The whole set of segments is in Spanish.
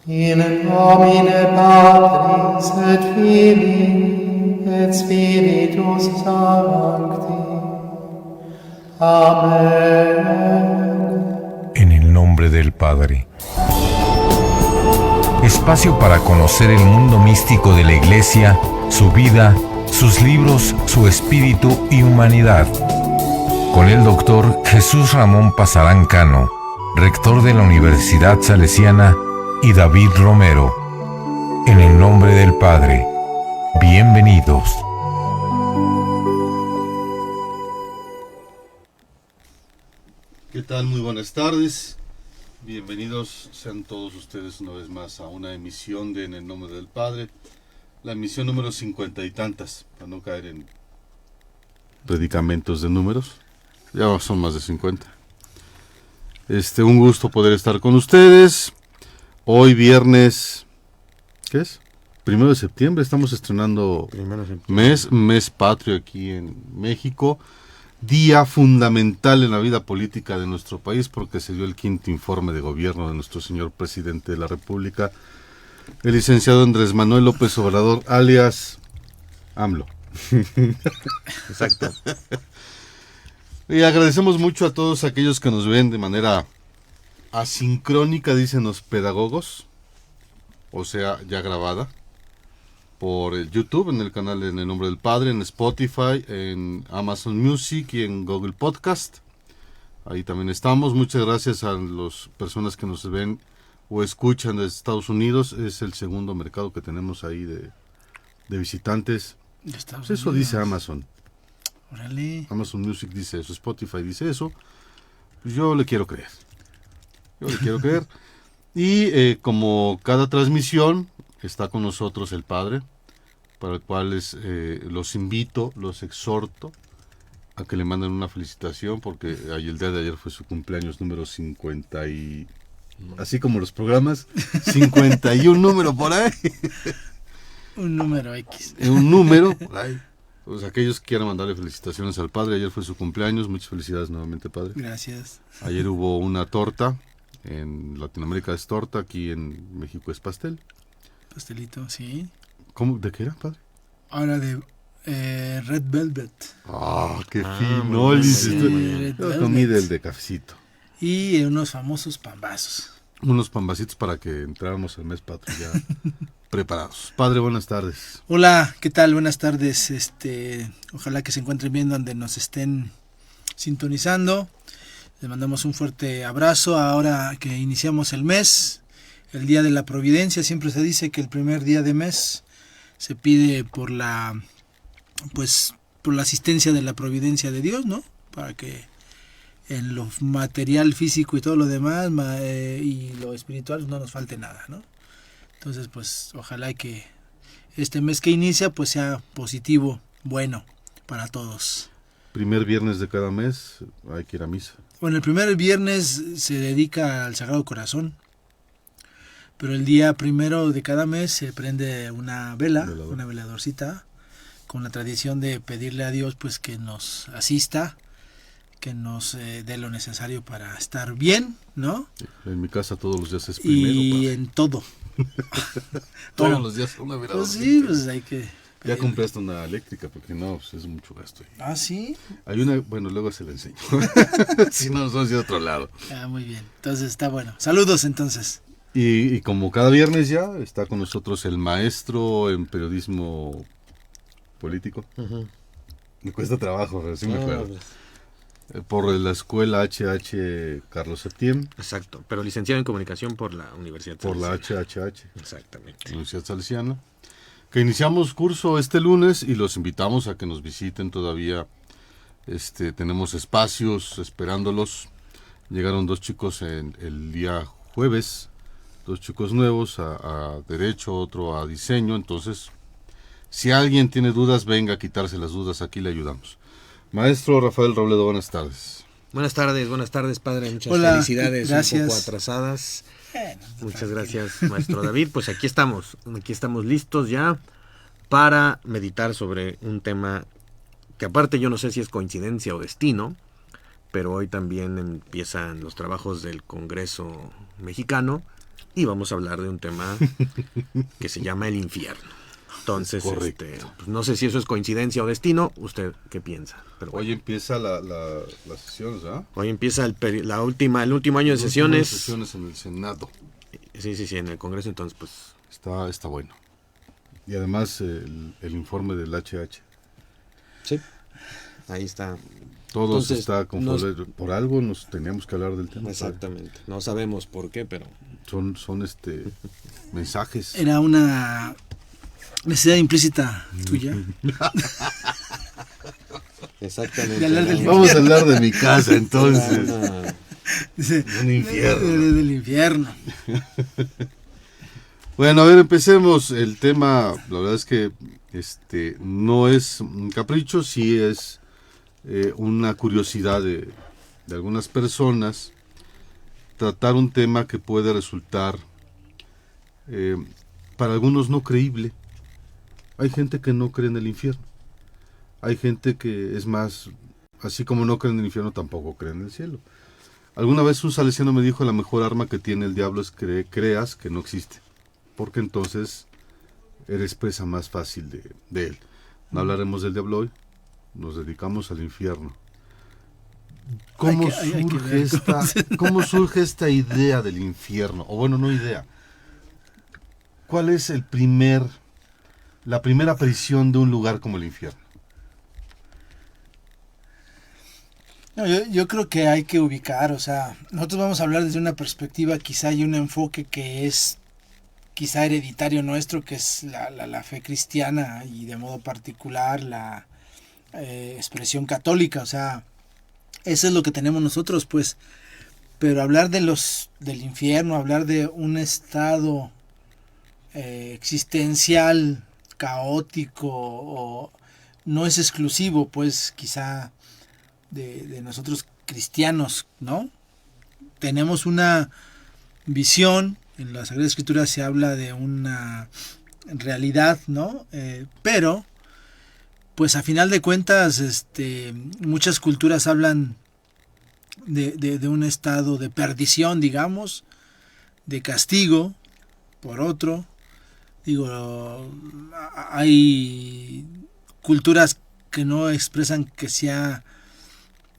In nomine Patris et Filii et Spiritus Sancti. Amén. En el nombre del Padre. Espacio para conocer el mundo místico de la Iglesia, su vida, sus libros, su espíritu y humanidad. Con el doctor Jesús Ramón Pasarán Cano, rector de la Universidad Salesiana, y David Romero. En el nombre del Padre. Bienvenidos. ¿Qué tal? Muy buenas tardes. Bienvenidos sean todos ustedes una vez más a una emisión de En el nombre del Padre. La emisión número 50 y tantas, para no caer en predicamentos de números. Ya son más de 50. Un gusto poder estar con ustedes. Hoy viernes, ¿qué es? 1 de septiembre, estamos estrenando mes patrio aquí en México. Día fundamental en la vida política de nuestro país porque se dio el 5º informe de gobierno de nuestro señor presidente de la República, el licenciado Andrés Manuel López Obrador, alias AMLO. Exacto. Y agradecemos mucho a todos aquellos que nos ven de manera asincrónica, dicen los pedagogos, o sea, ya grabada, por el YouTube, en el canal En el nombre del Padre, en Spotify, en Amazon Music y en Google Podcast. Ahí también estamos. Muchas gracias a las personas que nos ven o escuchan desde Estados Unidos. Es el segundo mercado que tenemos ahí de visitantes. Pues eso dice Amazon. Órale. Amazon Music dice eso, Spotify dice eso. Pues yo le quiero creer. Y como cada transmisión está con nosotros el Padre, para el cual los invito, los exhorto a que le manden una felicitación, porque el día de ayer fue su cumpleaños número 50 y... así como los programas, 51 número por ahí. Un número X. Un número por ahí. Pues aquellos que quieran mandarle felicitaciones al Padre, ayer fue su cumpleaños, muchas felicidades nuevamente, Padre. Gracias. Ayer hubo una torta, en Latinoamérica es torta, aquí en México es pastel. Pastelito, sí. ¿Cómo? ¿De qué era, Padre? Ahora de Red Velvet. ¡Ah, qué fino! muy bien. Yo comí del de cafecito. Y unos famosos pambazos. Unos pambacitos para que entráramos al mes patrio ya preparados. Padre, buenas tardes. Hola, ¿qué tal? Buenas tardes. Ojalá que se encuentren bien donde nos estén sintonizando. Les mandamos un fuerte abrazo ahora que iniciamos el mes, el Día de la Providencia. Siempre se dice que el primer día de mes se pide por la asistencia de la providencia de Dios, ¿no? Para que en lo material, físico y todo lo demás y lo espiritual no nos falte nada, ¿no? Entonces, pues ojalá que este mes que inicia pues sea positivo, bueno para todos. Primer viernes de cada mes hay que ir a misa. Bueno, el primer viernes se dedica al Sagrado Corazón, pero el día primero de cada mes se prende una una veladorcita, con la tradición de pedirle a Dios pues que nos asista, que nos dé lo necesario para estar bien, ¿no? En mi casa todos los días es primero. Y Padre. En todo. Todos los días una veladora. Pues sí, pues hay que... Ya compraste una eléctrica, porque no, pues es mucho gasto ahí. Ah, ¿sí? Hay una, bueno, luego se la enseño. Si no, nos vamos a ir a otro lado. Ah, muy bien. Entonces está bueno. Saludos entonces. Y como cada viernes ya está con nosotros el maestro en periodismo político. Uh-huh. Me cuesta trabajo, pero sí me acuerdo. Por la escuela HH Carlos Septién. Exacto, pero licenciado en comunicación por la Universidad Por la Salesiana. HHH. Exactamente. Universidad Salesiana. Que iniciamos curso este lunes y los invitamos a que nos visiten todavía. Tenemos espacios esperándolos. Llegaron 2 chicos el día jueves, 2 chicos nuevos a Derecho, otro a Diseño. Entonces, si alguien tiene dudas, venga a quitarse las dudas, aquí le ayudamos. Maestro Rafael Robledo, buenas tardes. Buenas tardes, padre. Muchas Hola, felicidades, gracias. un poco atrasadas. Muchas gracias, maestro David. Pues aquí estamos listos ya para meditar sobre un tema que aparte yo no sé si es coincidencia o destino, pero hoy también empiezan los trabajos del Congreso mexicano y vamos a hablar de un tema que se llama el infierno. Entonces, pues no sé si eso es coincidencia o destino. ¿Usted qué piensa? Pero bueno. Hoy empieza la sesión, ¿verdad? Hoy empieza el último año de sesiones. Sesiones en el Senado. Sí, en el Congreso, entonces pues... Está bueno. Y además el informe del HH. Sí, ahí está. Todos está conforme. Por algo nos teníamos que hablar del tema. Exactamente. ¿Sabes? No sabemos por qué, pero... Son mensajes. Era una necesidad implícita tuya. Exactamente. Vamos a hablar de mi casa, entonces. Dice, un infierno. Del infierno. Bueno, a ver, empecemos. El tema, la verdad es que no es un capricho, sí es una curiosidad de algunas personas tratar un tema que puede resultar para algunos no creíble. Hay gente que no cree en el infierno. Hay gente que es más, así como no cree en el infierno, tampoco cree en el cielo. Alguna vez un salesiano me dijo: la mejor arma que tiene el diablo es que creas que no existe, porque entonces eres presa más fácil de él. No hablaremos del diablo hoy, nos dedicamos al infierno. ¿Cómo surge esta idea del infierno? O bueno, no idea. ¿Cuál es la primera aparición de un lugar como el infierno? No, yo creo que hay que ubicar, o sea, nosotros vamos a hablar desde una perspectiva quizá y un enfoque que es quizá hereditario nuestro, que es la fe cristiana y de modo particular la expresión católica, o sea, eso es lo que tenemos nosotros, pues. Pero hablar del infierno, hablar de un estado existencial caótico, no es exclusivo, pues, quizá de nosotros cristianos, ¿no? Tenemos una visión, en la Sagrada Escritura se habla de una realidad, ¿no? Pero pues a final de cuentas, muchas culturas hablan de un estado de perdición, digamos, de castigo, por otro. Digo, hay culturas que no expresan que sea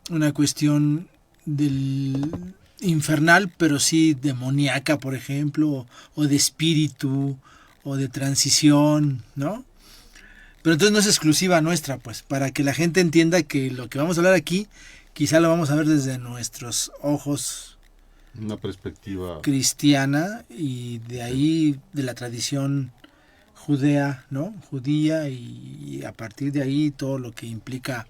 una cuestión del infernal, pero sí demoníaca, por ejemplo, o de espíritu, o de transición, ¿no? Pero entonces no es exclusiva nuestra, pues, para que la gente entienda que lo que vamos a hablar aquí, quizá lo vamos a ver desde nuestros ojos. Una perspectiva cristiana, y de ahí, de la tradición judía, ¿no? Judía, y a partir de ahí todo lo que implica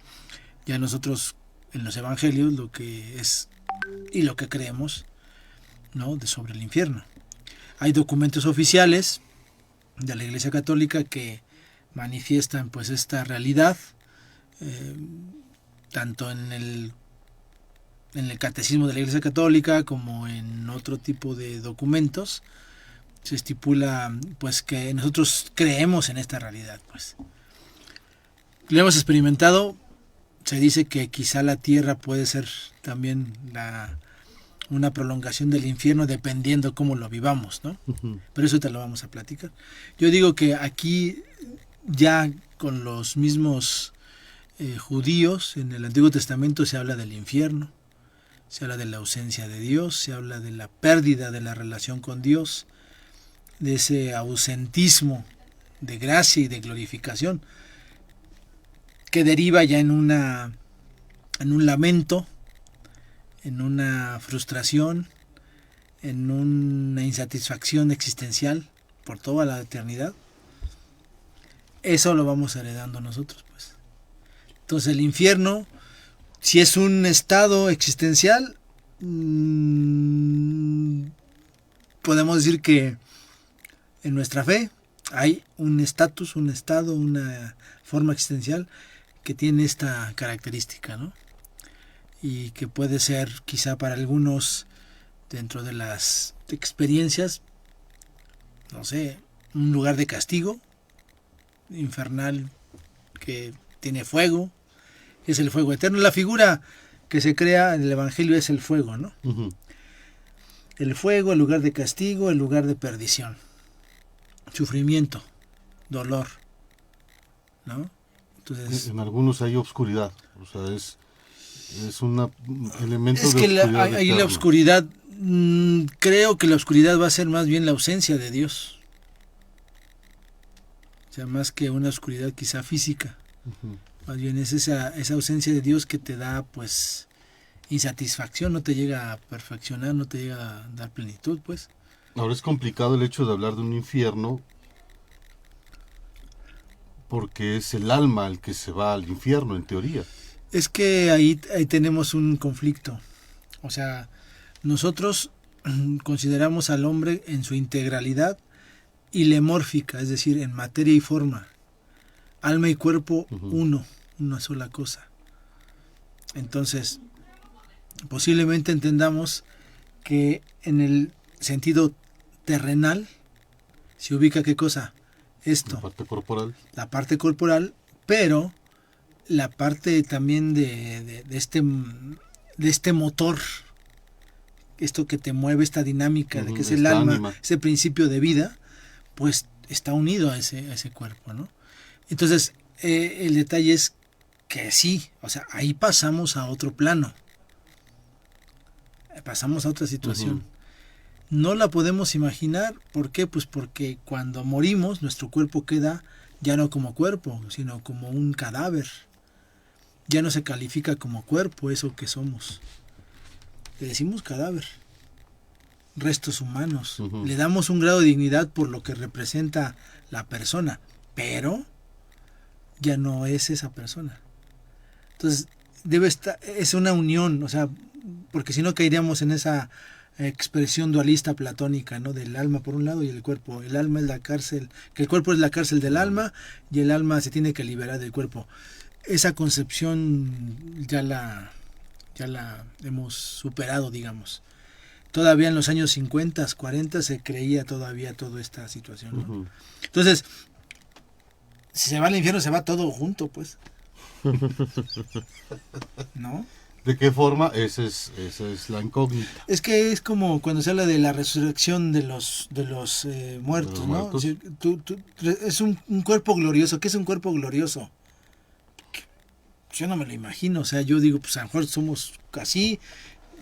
ya nosotros en los evangelios, lo que es y lo que creemos, ¿no? Sobre el infierno. Hay documentos oficiales de la Iglesia Católica que manifiestan pues esta realidad, tanto en el Catecismo de la Iglesia Católica como en otro tipo de documentos. Se estipula pues que nosotros creemos en esta realidad, pues. Lo hemos experimentado. Se dice que quizá la tierra puede ser también una prolongación del infierno, dependiendo cómo lo vivamos, ¿no? Uh-huh. Pero eso te lo vamos a platicar. Yo digo que aquí, ya con los mismos judíos, en el Antiguo Testamento se habla del infierno, se habla de la ausencia de Dios, se habla de la pérdida de la relación con Dios, de ese ausentismo de gracia y de glorificación, que deriva ya en un lamento, en una frustración, en una insatisfacción existencial por toda la eternidad. Eso lo vamos heredando nosotros, pues. Entonces el infierno, si es un estado existencial, podemos decir que en nuestra fe hay un estatus, un estado, una forma existencial que tiene esta característica, ¿no? Y que puede ser quizá para algunos, dentro de las experiencias, no sé, un lugar de castigo infernal que tiene fuego, es el fuego eterno. La figura que se crea en el Evangelio es el fuego, ¿no? Uh-huh. el fuego, el lugar de castigo, el lugar de perdición, sufrimiento, dolor, ¿no? Entonces, En algunos hay obscuridad, o sea, es un elemento es de que obscuridad ahí la eterna. oscuridad, creo que la oscuridad va a ser más bien la ausencia de Dios. O sea, más que una oscuridad quizá física. Ujú. Más bien es esa ausencia de Dios que te da, pues, insatisfacción, no te llega a perfeccionar, no te llega a dar plenitud, pues. Ahora es complicado el hecho de hablar de un infierno porque es el alma el que se va al infierno, en teoría. Es que ahí tenemos un conflicto. O sea, nosotros consideramos al hombre en su integralidad ilemórfica, es decir, en materia y forma. Alma y cuerpo, uno, una sola cosa. Entonces, posiblemente entendamos que en el sentido terrenal se ubica ¿qué cosa? Esto, La parte corporal. la parte corporal, pero la parte también de este motor, esto que te mueve, esta dinámica, de que es el Esta alma, ánima. ese principio de vida, pues está unido a ese cuerpo, ¿no? Entonces, el detalle es que sí, o sea, ahí pasamos a otro plano, pasamos a otra situación. No la podemos imaginar, ¿por qué? Pues porque cuando morimos, nuestro cuerpo queda ya no como cuerpo, sino como un cadáver. Ya no se califica como cuerpo eso que somos. Le decimos cadáver. Restos humanos. Le damos un grado de dignidad por lo que representa la persona, pero ya no es esa persona. Entonces, debe estar, es una unión, o sea, porque si no caeríamos en esa expresión dualista platónica, ¿no? Del alma por un lado y el cuerpo. El alma es la cárcel, que el cuerpo es la cárcel del alma y el alma se tiene que liberar del cuerpo. Esa concepción ya la hemos superado, digamos. Todavía en los años 50, 40 se creía todavía toda esta situación, ¿no? Entonces, si se va al infierno, se va todo junto, pues. ¿No? ¿De qué forma? Esa es la incógnita. Es que es como cuando se habla de la resurrección de los muertos, De los ¿no? muertos. Si es un cuerpo glorioso. ¿Qué es un cuerpo glorioso? Yo no me lo imagino. O sea, yo digo, pues a lo mejor somos así,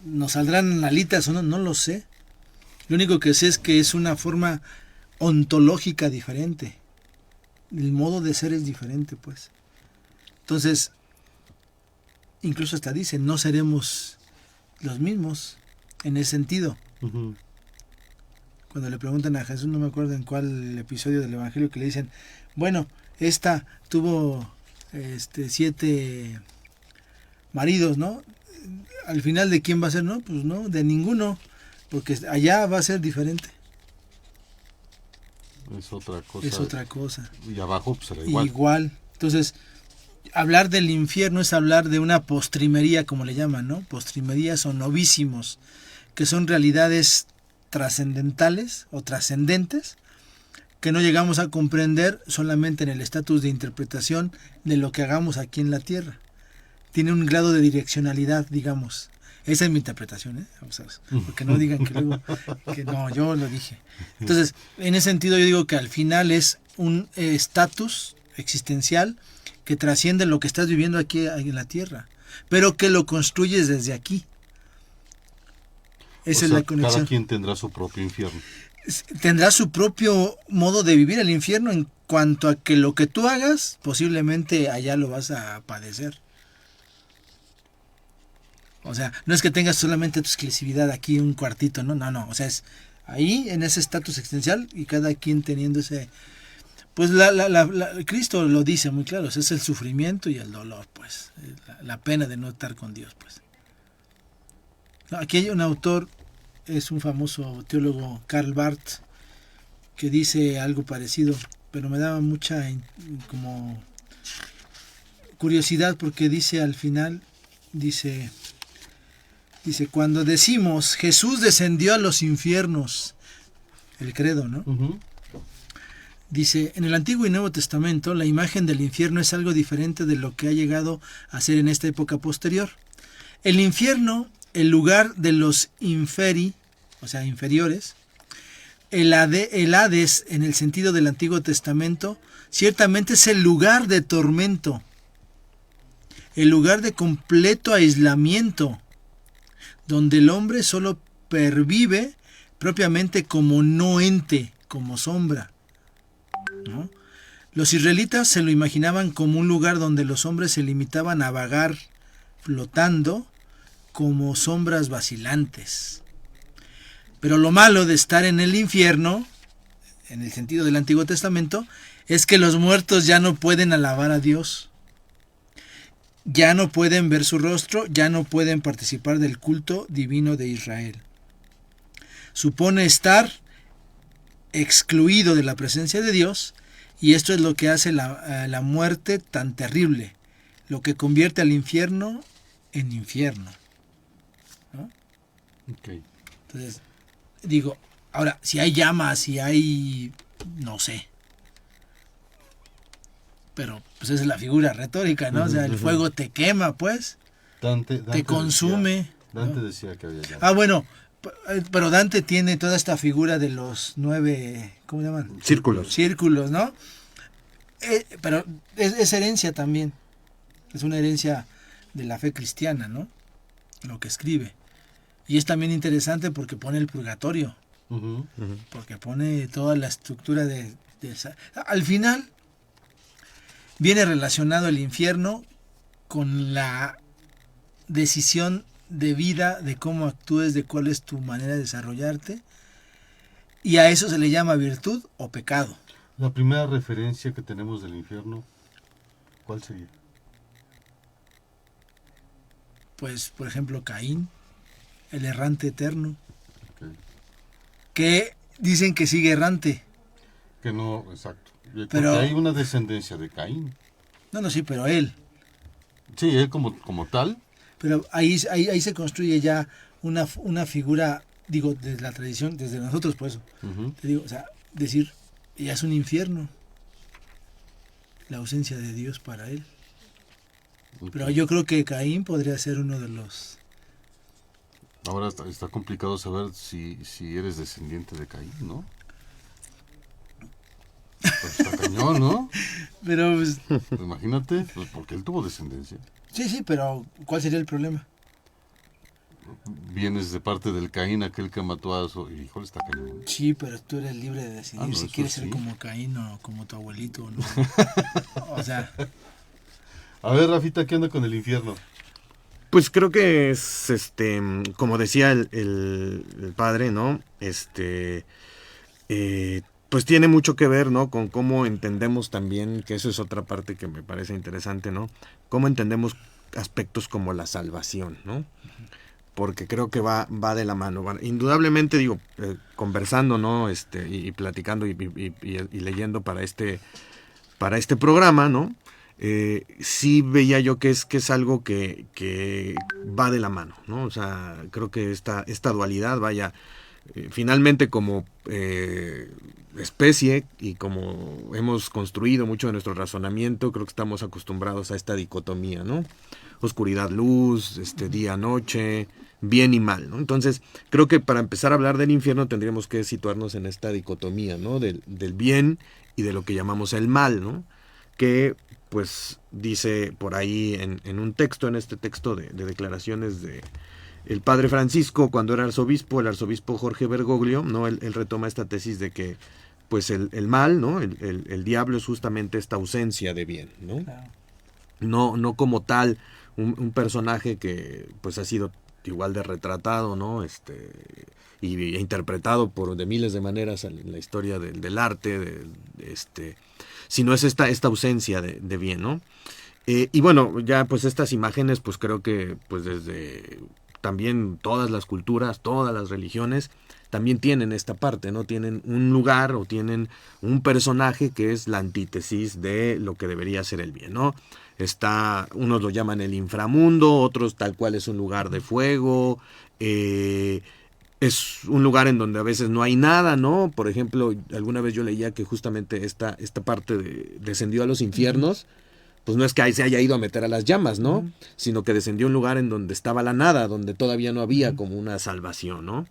nos saldrán alitas o no, no lo sé. Lo único que sé es que es una forma ontológica diferente. El modo de ser es diferente, pues. Entonces, incluso hasta dice, no seremos los mismos en ese sentido. Cuando le preguntan a Jesús, no me acuerdo en cuál episodio del Evangelio, que le dicen, bueno, esta tuvo 7 maridos, ¿no? Al final, ¿de quién va a ser? No, pues no, de ninguno, porque allá va a ser diferente. Es otra cosa. Es otra cosa. Y abajo pues será igual. Igual. Entonces, hablar del infierno es hablar de una postrimería, como le llaman, ¿no? Postrimerías o novísimos, que son realidades trascendentales o trascendentes que no llegamos a comprender solamente en el estatus de interpretación de lo que hagamos aquí en la tierra. Tiene un grado de direccionalidad, digamos. Esa es mi interpretación, ¿eh? O sea, porque no digan que luego que no, yo lo dije. Entonces, en ese sentido yo digo que al final es un estatus existencial que trasciende lo que estás viviendo aquí en la tierra, pero que lo construyes desde aquí. Esa es la conexión. Cada quien tendrá su propio infierno. Tendrá su propio modo de vivir el infierno en cuanto a que lo que tú hagas, posiblemente allá lo vas a padecer. O sea, no es que tengas solamente tu exclusividad aquí un cuartito, no. O sea, es ahí en ese estatus existencial y cada quien teniendo ese... Pues Cristo lo dice muy claro, es el sufrimiento y el dolor, pues. La pena de no estar con Dios, pues. No, aquí hay un autor, es un famoso teólogo, Karl Barth, que dice algo parecido, pero me daba mucha como curiosidad porque dice al final, dice, cuando decimos Jesús descendió a los infiernos, el credo, ¿no? Dice, en el Antiguo y Nuevo Testamento la imagen del infierno es algo diferente de lo que ha llegado a ser en esta época posterior. El infierno, el lugar de los inferi o sea, inferiores. El Hades, en el sentido del Antiguo Testamento, ciertamente es el lugar de tormento, el lugar de completo aislamiento, donde el hombre solo pervive propiamente como no ente, como sombra, ¿no? Los israelitas se lo imaginaban como un lugar donde los hombres se limitaban a vagar flotando como sombras vacilantes. Pero lo malo de estar en el infierno, en el sentido del Antiguo Testamento, es que los muertos ya no pueden alabar a Dios, ya no pueden ver su rostro, ya no pueden participar del culto divino de Israel. Supone estar excluido de la presencia de Dios, y esto es lo que hace la muerte tan terrible, lo que convierte al infierno en infierno, ¿no? Ok. Entonces, digo, ahora, si hay llamas, si hay, no sé, pero pues esa es la figura retórica, ¿no? O sea, el fuego te quema, pues, Dante te consume. Dante ¿no? decía que había llamas. Ah, bueno, pero Dante tiene toda esta figura de los 9, ¿cómo se llaman? Círculos, ¿no? Pero es herencia también. Es una herencia de la fe cristiana, ¿no? Lo que escribe. Y es también interesante porque pone el purgatorio. Ujú. Porque pone toda la estructura de al final viene relacionado el infierno con la decisión de vida, de cómo actúes, de cuál es tu manera de desarrollarte, y a eso se le llama virtud o pecado. La primera referencia que tenemos del infierno, ¿cuál sería? Pues, por ejemplo, Caín, el errante eterno, Ok. que dicen que sigue errante. Que no, exacto. Porque Pero- hay una descendencia de Caín. No, sí, pero él. Sí, él como tal. Pero ahí se construye ya una figura, digo, desde la tradición, desde nosotros, por eso. Ujú. Te digo, o sea, decir, ya es un infierno la ausencia de Dios para él. Ok. Pero yo creo que Caín podría ser uno de los... Ahora está complicado saber si eres descendiente de Caín, ¿no? Pues está cañón, ¿no? Pero, pues, Pues imagínate, pues porque él tuvo descendencia. sí, pero ¿cuál sería el problema? Vienes de parte del Caín, aquel que mató a su... Híjole, está cañón. Sí, pero tú eres libre de decidir No, si eso quieres sí. ser como Caín o como tu abuelito. ¿No? O sea, A ver, Rafita, ¿qué onda con el infierno? Pues creo que es, como decía el padre, ¿no? Pues tiene mucho que ver, ¿no? Con cómo entendemos también, que eso es otra parte que me parece interesante, ¿no? Cómo entendemos aspectos como la salvación, ¿no? Porque creo que va de la mano. Indudablemente, digo, conversando, ¿no? Y platicando y leyendo para este programa, ¿no? Sí veía yo que es algo que va de la mano, ¿no? O sea, creo que esta dualidad, vaya, finalmente como especie y como hemos construido mucho de nuestro razonamiento, creo que estamos acostumbrados a esta dicotomía, ¿no? Oscuridad, luz, día, noche, bien y mal, ¿no? Entonces, creo que para empezar a hablar del infierno tendríamos que situarnos en esta dicotomía, ¿no? Del bien y de lo que llamamos el mal, ¿no? Que pues dice por ahí en un texto, en este texto de declaraciones de el padre Francisco, cuando era arzobispo, el arzobispo Jorge Bergoglio, ¿no? Él retoma esta tesis de que pues el mal, ¿no? El diablo es justamente esta ausencia de bien, ¿no? claro. No como tal un personaje que pues ha sido igual de retratado, ¿no? Y interpretado de miles de maneras en la historia del arte, sino es esta ausencia de bien, ¿no? Y bueno, ya pues estas imágenes, pues creo que pues desde también todas las culturas, todas las religiones, también tienen esta parte, ¿no? Tienen un lugar o tienen un personaje que es la antítesis de lo que debería ser el bien, ¿no? Unos lo llaman el inframundo, otros tal cual es un lugar de fuego, es un lugar en donde a veces no hay nada, ¿no? Por ejemplo, alguna vez yo leía que justamente esta parte descendió a los infiernos, pues no es que ahí se haya ido a meter a las llamas, ¿no? Sino que descendió a un lugar en donde estaba la nada, donde todavía no había como una salvación, ¿no?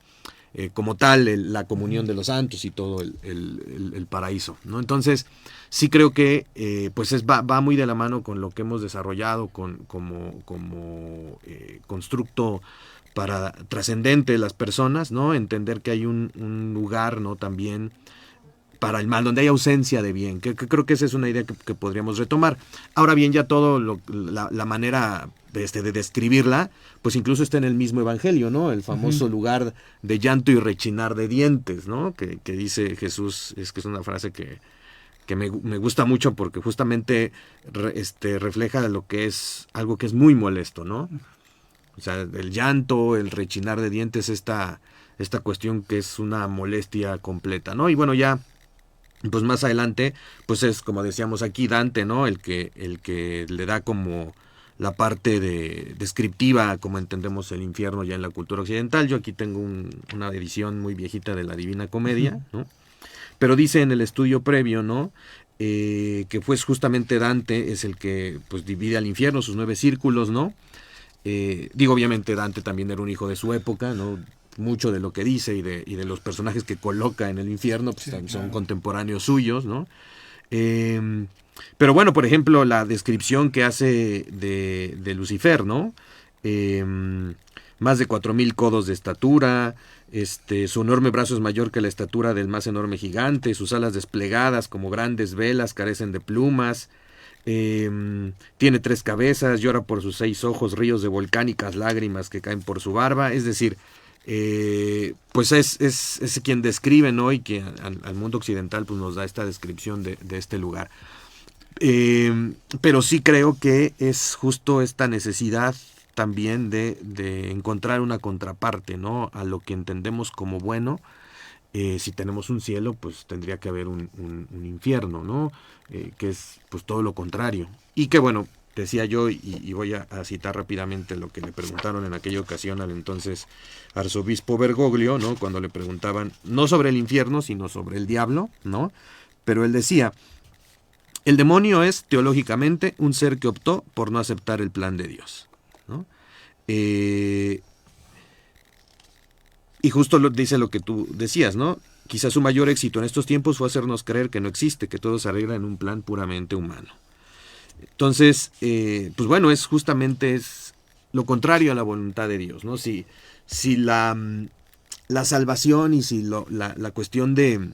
como tal la comunión de los santos y todo el paraíso, ¿no? Entonces sí creo que pues va muy de la mano con lo que hemos desarrollado como constructo para trascendente las personas, ¿no? Entender que hay un lugar, ¿no? También para el mal, donde hay ausencia de bien, que creo que esa es una idea que podríamos retomar. Ahora bien, ya todo la manera de describirla, pues incluso está en el mismo evangelio, ¿no? El famoso lugar de llanto y rechinar de dientes, ¿no? Que dice Jesús, que es una frase que me gusta mucho porque justamente refleja lo que es algo que es muy molesto, ¿no? O sea, el llanto, el rechinar de dientes, esta cuestión que es una molestia completa, ¿no? Y bueno, ya pues más adelante, pues es como decíamos aquí Dante, ¿no? El que le da como la parte descriptiva, como entendemos el infierno ya en la cultura occidental. Yo aquí tengo una edición muy viejita de la Divina Comedia, ¿no? Pero dice en el estudio previo, ¿no? Que pues justamente Dante es el que pues divide al infierno, sus 9 círculos, ¿no? Obviamente Dante también era un hijo de su época, ¿no? Mucho de lo que dice y de los personajes que coloca en el infierno pues, son contemporáneos suyos, ¿no? Pero bueno, por ejemplo, la descripción que hace de Lucifer, ¿no? Más de 4,000 codos de estatura, su enorme brazo es mayor que la estatura del más enorme gigante, sus alas desplegadas como grandes velas carecen de plumas, tiene 3 cabezas, llora por sus 6 ojos, ríos de volcánicas lágrimas que caen por su barba, es decir, pues es quien describe, ¿no? Y que al mundo occidental pues nos da esta descripción de este lugar. Pero sí creo que es justo esta necesidad también de encontrar una contraparte, ¿no? A lo que entendemos como bueno. Si tenemos un cielo, pues tendría que haber un infierno, ¿no? Que es pues todo lo contrario. Y que bueno, decía yo, y voy a citar rápidamente lo que le preguntaron en aquella ocasión al entonces arzobispo Bergoglio, ¿no? Cuando le preguntaban, no sobre el infierno, sino sobre el diablo, ¿no? Pero él decía, el demonio es, teológicamente, un ser que optó por no aceptar el plan de Dios, ¿no? Y justo dice lo que tú decías, ¿no? Quizás su mayor éxito en estos tiempos fue hacernos creer que no existe, que todo se arregla en un plan puramente humano. Entonces, pues bueno, es justamente lo contrario a la voluntad de Dios, ¿no? Si la salvación y si la cuestión de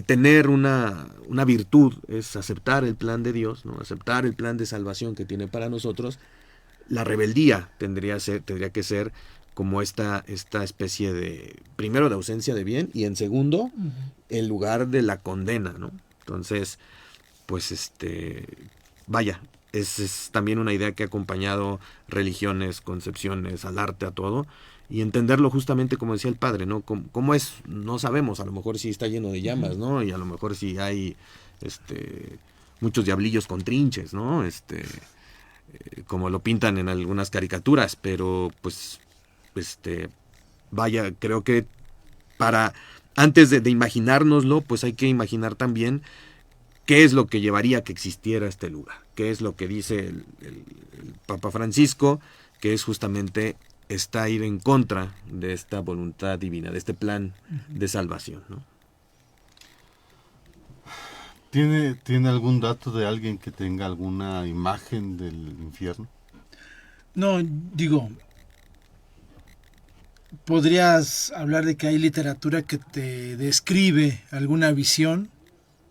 tener una virtud es aceptar el plan de Dios, ¿no? Aceptar el plan de salvación que tiene para nosotros, la rebeldía tendría que ser como esta especie de, primero, de ausencia de bien, y en segundo, el lugar de la condena, ¿no? Entonces, pues vaya, es también una idea que ha acompañado religiones, concepciones, al arte, a todo, y entenderlo justamente como decía el padre, ¿no? ¿Cómo es? No sabemos, a lo mejor sí está lleno de llamas, ¿no? Y a lo mejor sí hay muchos diablillos con trinches, ¿no? Como lo pintan en algunas caricaturas, pero pues vaya, creo que antes de imaginárnoslo, pues hay que imaginar también qué es lo que llevaría a que existiera este lugar, qué es lo que dice el Papa Francisco, que es justamente ir en contra de esta voluntad divina, de este plan de salvación, ¿no? ¿Tiene algún dato de alguien que tenga alguna imagen del infierno? No, podrías hablar de que hay literatura que te describe alguna visión,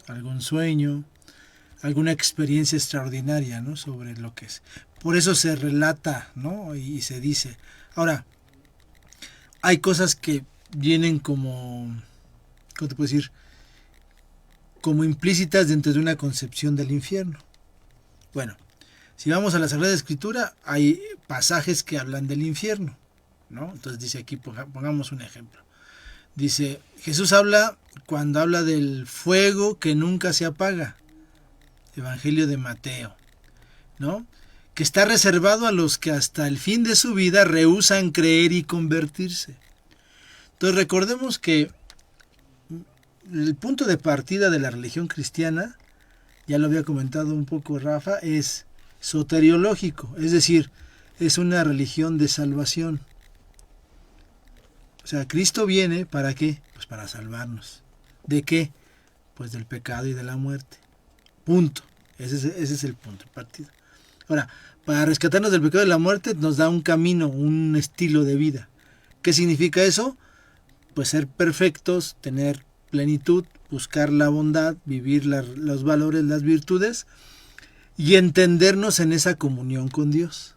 algún sueño, alguna experiencia extraordinaria, ¿no? Sobre lo que es. Por eso se relata, ¿no? Y se dice. Ahora, hay cosas que vienen como, ¿cómo te puedo decir? Como implícitas dentro de una concepción del infierno. Bueno, si vamos a la Sagrada Escritura, hay pasajes que hablan del infierno, ¿no? Entonces dice aquí, pongamos un ejemplo. Dice, Jesús cuando habla del fuego que nunca se apaga. Evangelio de Mateo, ¿no? Que está reservado a los que hasta el fin de su vida rehúsan creer y convertirse. Entonces recordemos que el punto de partida de la religión cristiana, ya lo había comentado un poco Rafa, es soteriológico, es decir, es una religión de salvación. O sea, Cristo viene ¿para qué? Pues para salvarnos. ¿De qué? Pues del pecado y de la muerte. Punto. Ese es el punto de partida. Ahora, para rescatarnos del pecado y de la muerte nos da un camino, un estilo de vida. ¿Qué significa eso? Pues ser perfectos, tener plenitud, buscar la bondad, vivir los valores, las virtudes y entendernos en esa comunión con Dios.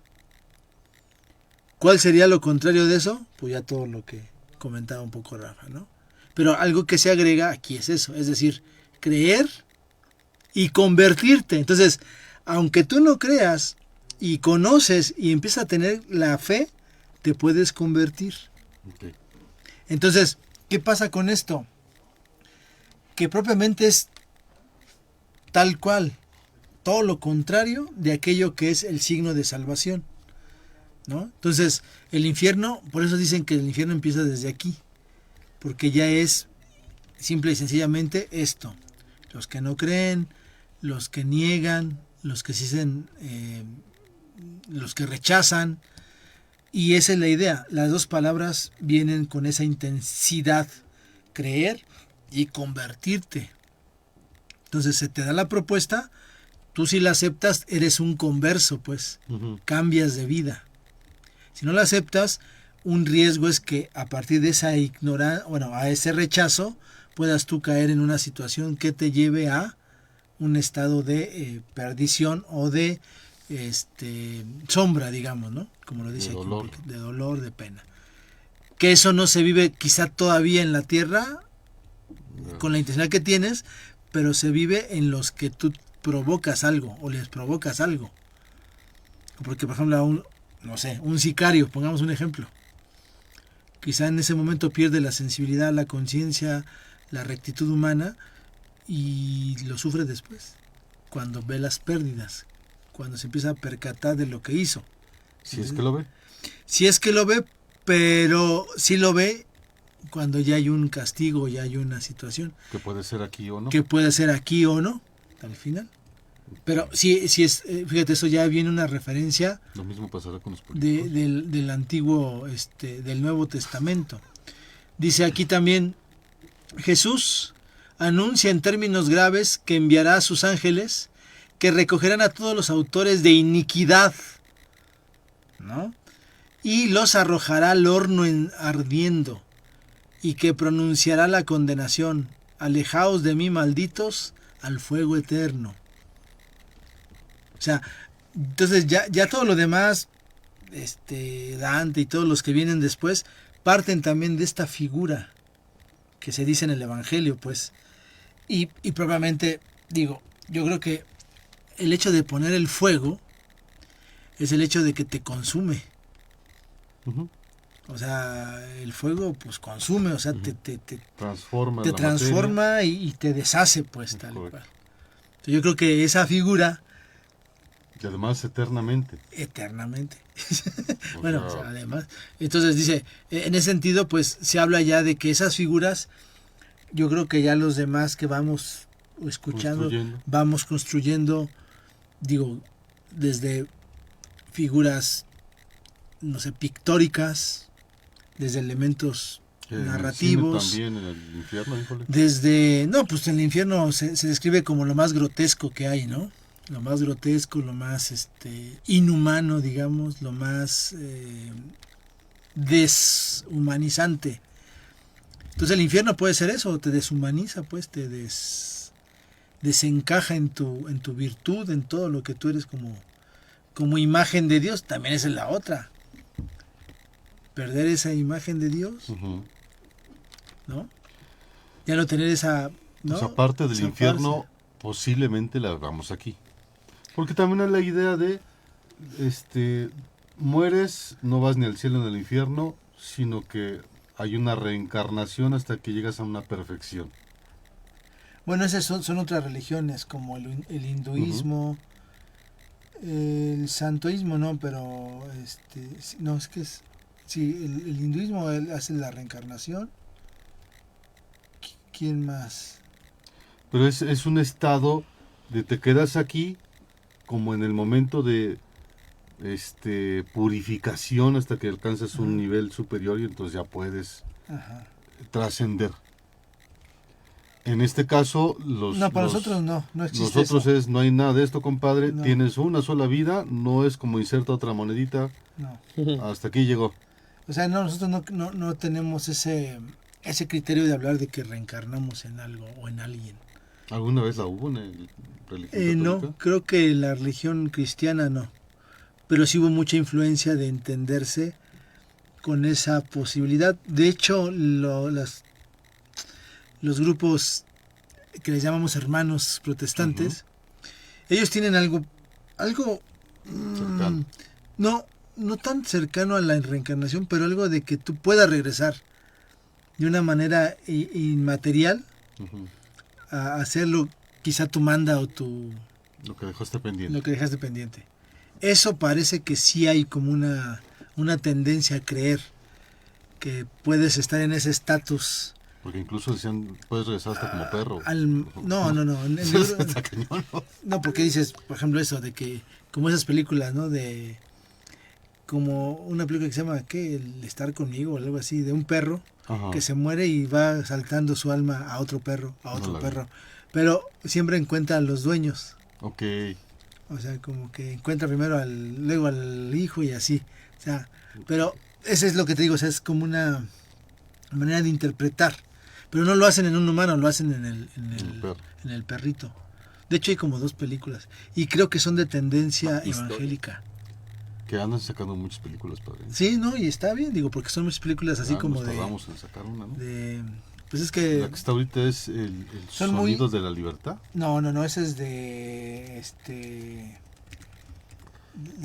¿Cuál sería lo contrario de eso? Pues ya todo lo que comentaba un poco Rafa, ¿no? Pero algo que se agrega aquí es eso, es decir, creer y convertirte. Entonces, aunque tú no creas y conoces y empiezas a tener la fe, te puedes convertir. Ok. Entonces, ¿qué pasa con esto? Que propiamente es tal cual, todo lo contrario de aquello que es el signo de salvación, ¿no? Entonces, el infierno, por eso dicen que el infierno empieza desde aquí, porque ya es simple y sencillamente esto: los que no creen, los que niegan, los que se dicen, los que rechazan. Y esa es la idea. Las dos palabras vienen con esa intensidad: creer y convertirte. Entonces se te da la propuesta, tú si la aceptas eres un converso, pues cambias de vida. Si no la aceptas, un riesgo es que a partir de esa ignorancia, a ese rechazo, puedas tú caer en una situación que te lleve a un estado de perdición o de sombra, digamos, ¿no? Como lo dice de aquí, dolor. de dolor, de pena. Que eso no se vive quizá todavía en la tierra con la intensidad que tienes, pero se vive en los que tú provocas algo o les provocas algo. Porque, por ejemplo, un sicario, pongamos un ejemplo, quizá en ese momento pierde la sensibilidad, la conciencia, la rectitud humana y lo sufre después, cuando ve las pérdidas, cuando se empieza a percatar de lo que hizo. Si es que lo ve. Si es que lo ve, pero sí lo ve cuando ya hay un castigo, ya hay una situación. Que puede ser aquí o no. Que puede ser aquí o no, al final. Pero sí es, fíjate, eso ya viene una referencia Lo mismo pasará con los políticos. del antiguo, del Nuevo Testamento. Dice aquí también, Jesús anuncia en términos graves que enviará a sus ángeles que recogerán a todos los autores de iniquidad, ¿no? Y los arrojará al horno ardiendo, y que pronunciará la condenación: alejaos de mí, malditos, al fuego eterno. O sea, entonces ya todo lo demás, Dante y todos los que vienen después, parten también de esta figura que se dice en el Evangelio, pues. Y propiamente, digo, yo creo que el hecho de poner el fuego es el hecho de que te consume. Ujú. O sea, el fuego pues consume, o sea, te Transforma te la transforma y te deshace, pues, tal y Correcto. cual. Entonces, yo creo que esa figura, materia. Y además eternamente. eternamente. O Bueno, sea, además, entonces dice, en ese sentido, pues se habla ya de que esas figuras, yo creo que ya los demás que vamos escuchando, Construyendo. vamos construyendo, digo, desde figuras, no sé, pictóricas, desde elementos en el narrativos, cine también, en el infierno, híjole. desde, no, pues en el infierno se describe como lo más grotesco que hay, ¿no? Lo más grotesco, lo más inhumano, digamos, lo más deshumanizante. Entonces el infierno puede ser eso, te deshumaniza, pues, te desencaja en tu virtud, en todo lo que tú eres como imagen de Dios. También esa es la otra. Perder esa imagen de Dios, Ujú. ¿no? Ya no tener esa, ¿no? Esa parte del Esa infierno parte. posiblemente la hagamos aquí. Porque también hay la idea de, mueres, no vas ni al cielo ni al infierno, sino que hay una reencarnación hasta que llegas a una perfección. Bueno, esas son otras religiones, como el hinduismo, el santoísmo, no, pero no, es que es, sí, el hinduismo hace la reencarnación. ¿Quién más? Pero es un estado de te quedas aquí como en el momento de purificación hasta que alcanzas un Ajá. nivel superior y entonces ya puedes Ajá. trascender. En este caso, No, para nosotros no existe nosotros eso. no hay nada de esto, compadre. No. Tienes una sola vida, no es como inserta otra monedita. No. Hasta aquí llegó. O sea, no, nosotros no tenemos ese criterio de hablar de que reencarnamos en algo o en alguien. ¿Alguna vez la hubo en el religión No, católica? creo que la religión cristiana no. Pero sí hubo mucha influencia de entenderse con esa posibilidad. De hecho, los grupos que les llamamos hermanos protestantes, ellos tienen algo Cercano. no tan cercano a la reencarnación, pero algo de que tú puedas regresar de una manera inmaterial Ujú. a hacerlo quizá tu manda o Lo que dejaste pendiente. lo que dejaste pendiente. Eso parece que sí hay como una tendencia a creer que puedes estar en ese estatus. Porque incluso decían, puedes regresar hasta como perro. No. Está cañón, ¿no? No, porque dices, por ejemplo, eso de que, como esas películas, ¿no? De, como una película que se llama, ¿qué? El estar conmigo o algo así, de un perro Ajá. que se muere y va saltando su alma a otro perro, a otro No la vi. perro. Pero siempre encuentra a los dueños. Ok. O sea, como que encuentra primero luego al hijo y así. O sea, pero eso es lo que te digo, o sea, es como una manera de interpretar. Pero no lo hacen en un humano, lo hacen El perro. en el perrito. De hecho hay como 2 películas. Y creo que son de tendencia Historia. evangélica. Que andan sacando muchas películas, padre. Sí, no, y está bien, digo, porque son muchas películas así Ya como nos tardamos en sacar una, ¿no? pues es que... La que está ahorita es el son muy- Sonidos de la Libertad. No, ese es de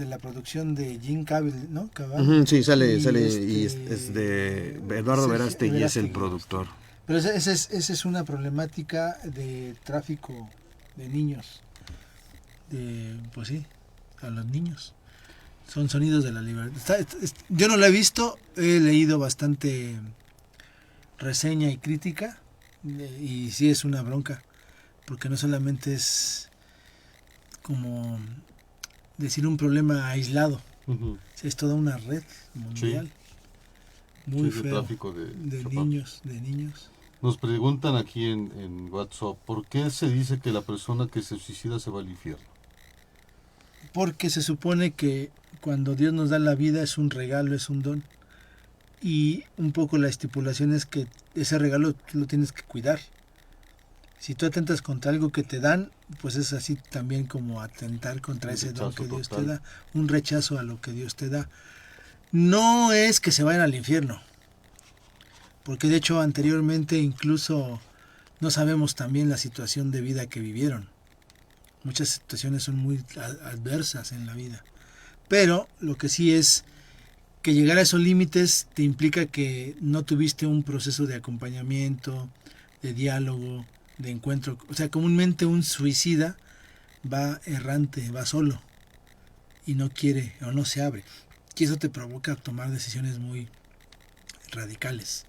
la producción de Jim Cavill, ¿no? Cavill. Ujú, sí, sale, Y y es de Eduardo Sergio Verástegui, es el Verástegui. productor. Pero esa es una problemática de tráfico de niños. Pues sí, a los niños. Son Sonidos de la Libertad. Yo no la he visto, he leído bastante reseña y crítica. Y sí es una bronca. Porque no solamente es como decir un problema aislado. Ujú. Es toda una red mundial. Muy Sí, de feo. tráfico de De niños. Nos preguntan aquí en WhatsApp, ¿por qué se dice que la persona que se suicida se va al infierno? Porque se supone que cuando Dios nos da la vida es un regalo, es un don. Y un poco la estipulación es que ese regalo tú lo tienes que cuidar. Si tú atentas contra algo que te dan, pues es así también como atentar contra Un ese don rechazo que Dios total. te da, un rechazo a lo que Dios te da. No es que se vayan al infierno, porque de hecho anteriormente incluso no sabemos también la situación de vida que vivieron. Muchas situaciones son muy adversas en la vida. Pero lo que sí es que llegar a esos límites te implica que no tuviste un proceso de acompañamiento, de diálogo, de encuentro. O sea, comúnmente un suicida va errante, va solo y no quiere o no se abre. Y eso te provoca tomar decisiones muy radicales.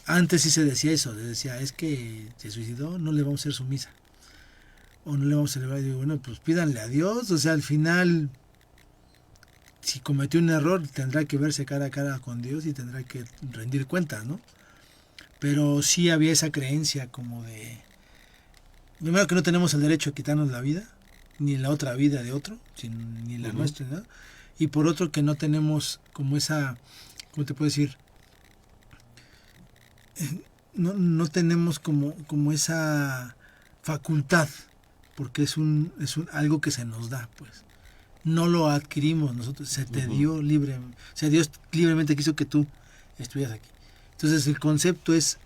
Antes sí se decía eso, se decía, es que se suicidó, no le vamos a hacer su misa. O no le vamos a celebrar. Y digo, bueno, pues pídanle a Dios. O sea, al final, si cometió un error, tendrá que verse cara a cara con Dios y tendrá que rendir cuentas, ¿no? Pero sí había esa creencia como de... Primero que no tenemos el derecho a quitarnos la vida, ni la otra vida de otro, ni la nuestra, ¿no? Y por otro que no tenemos como esa... ¿Cómo te puedo decir? No tenemos como esa facultad, porque es algo que se nos da, pues. No lo adquirimos nosotros, se te dio libre. O sea, Dios libremente quiso que tú estuvieras aquí. Entonces el concepto es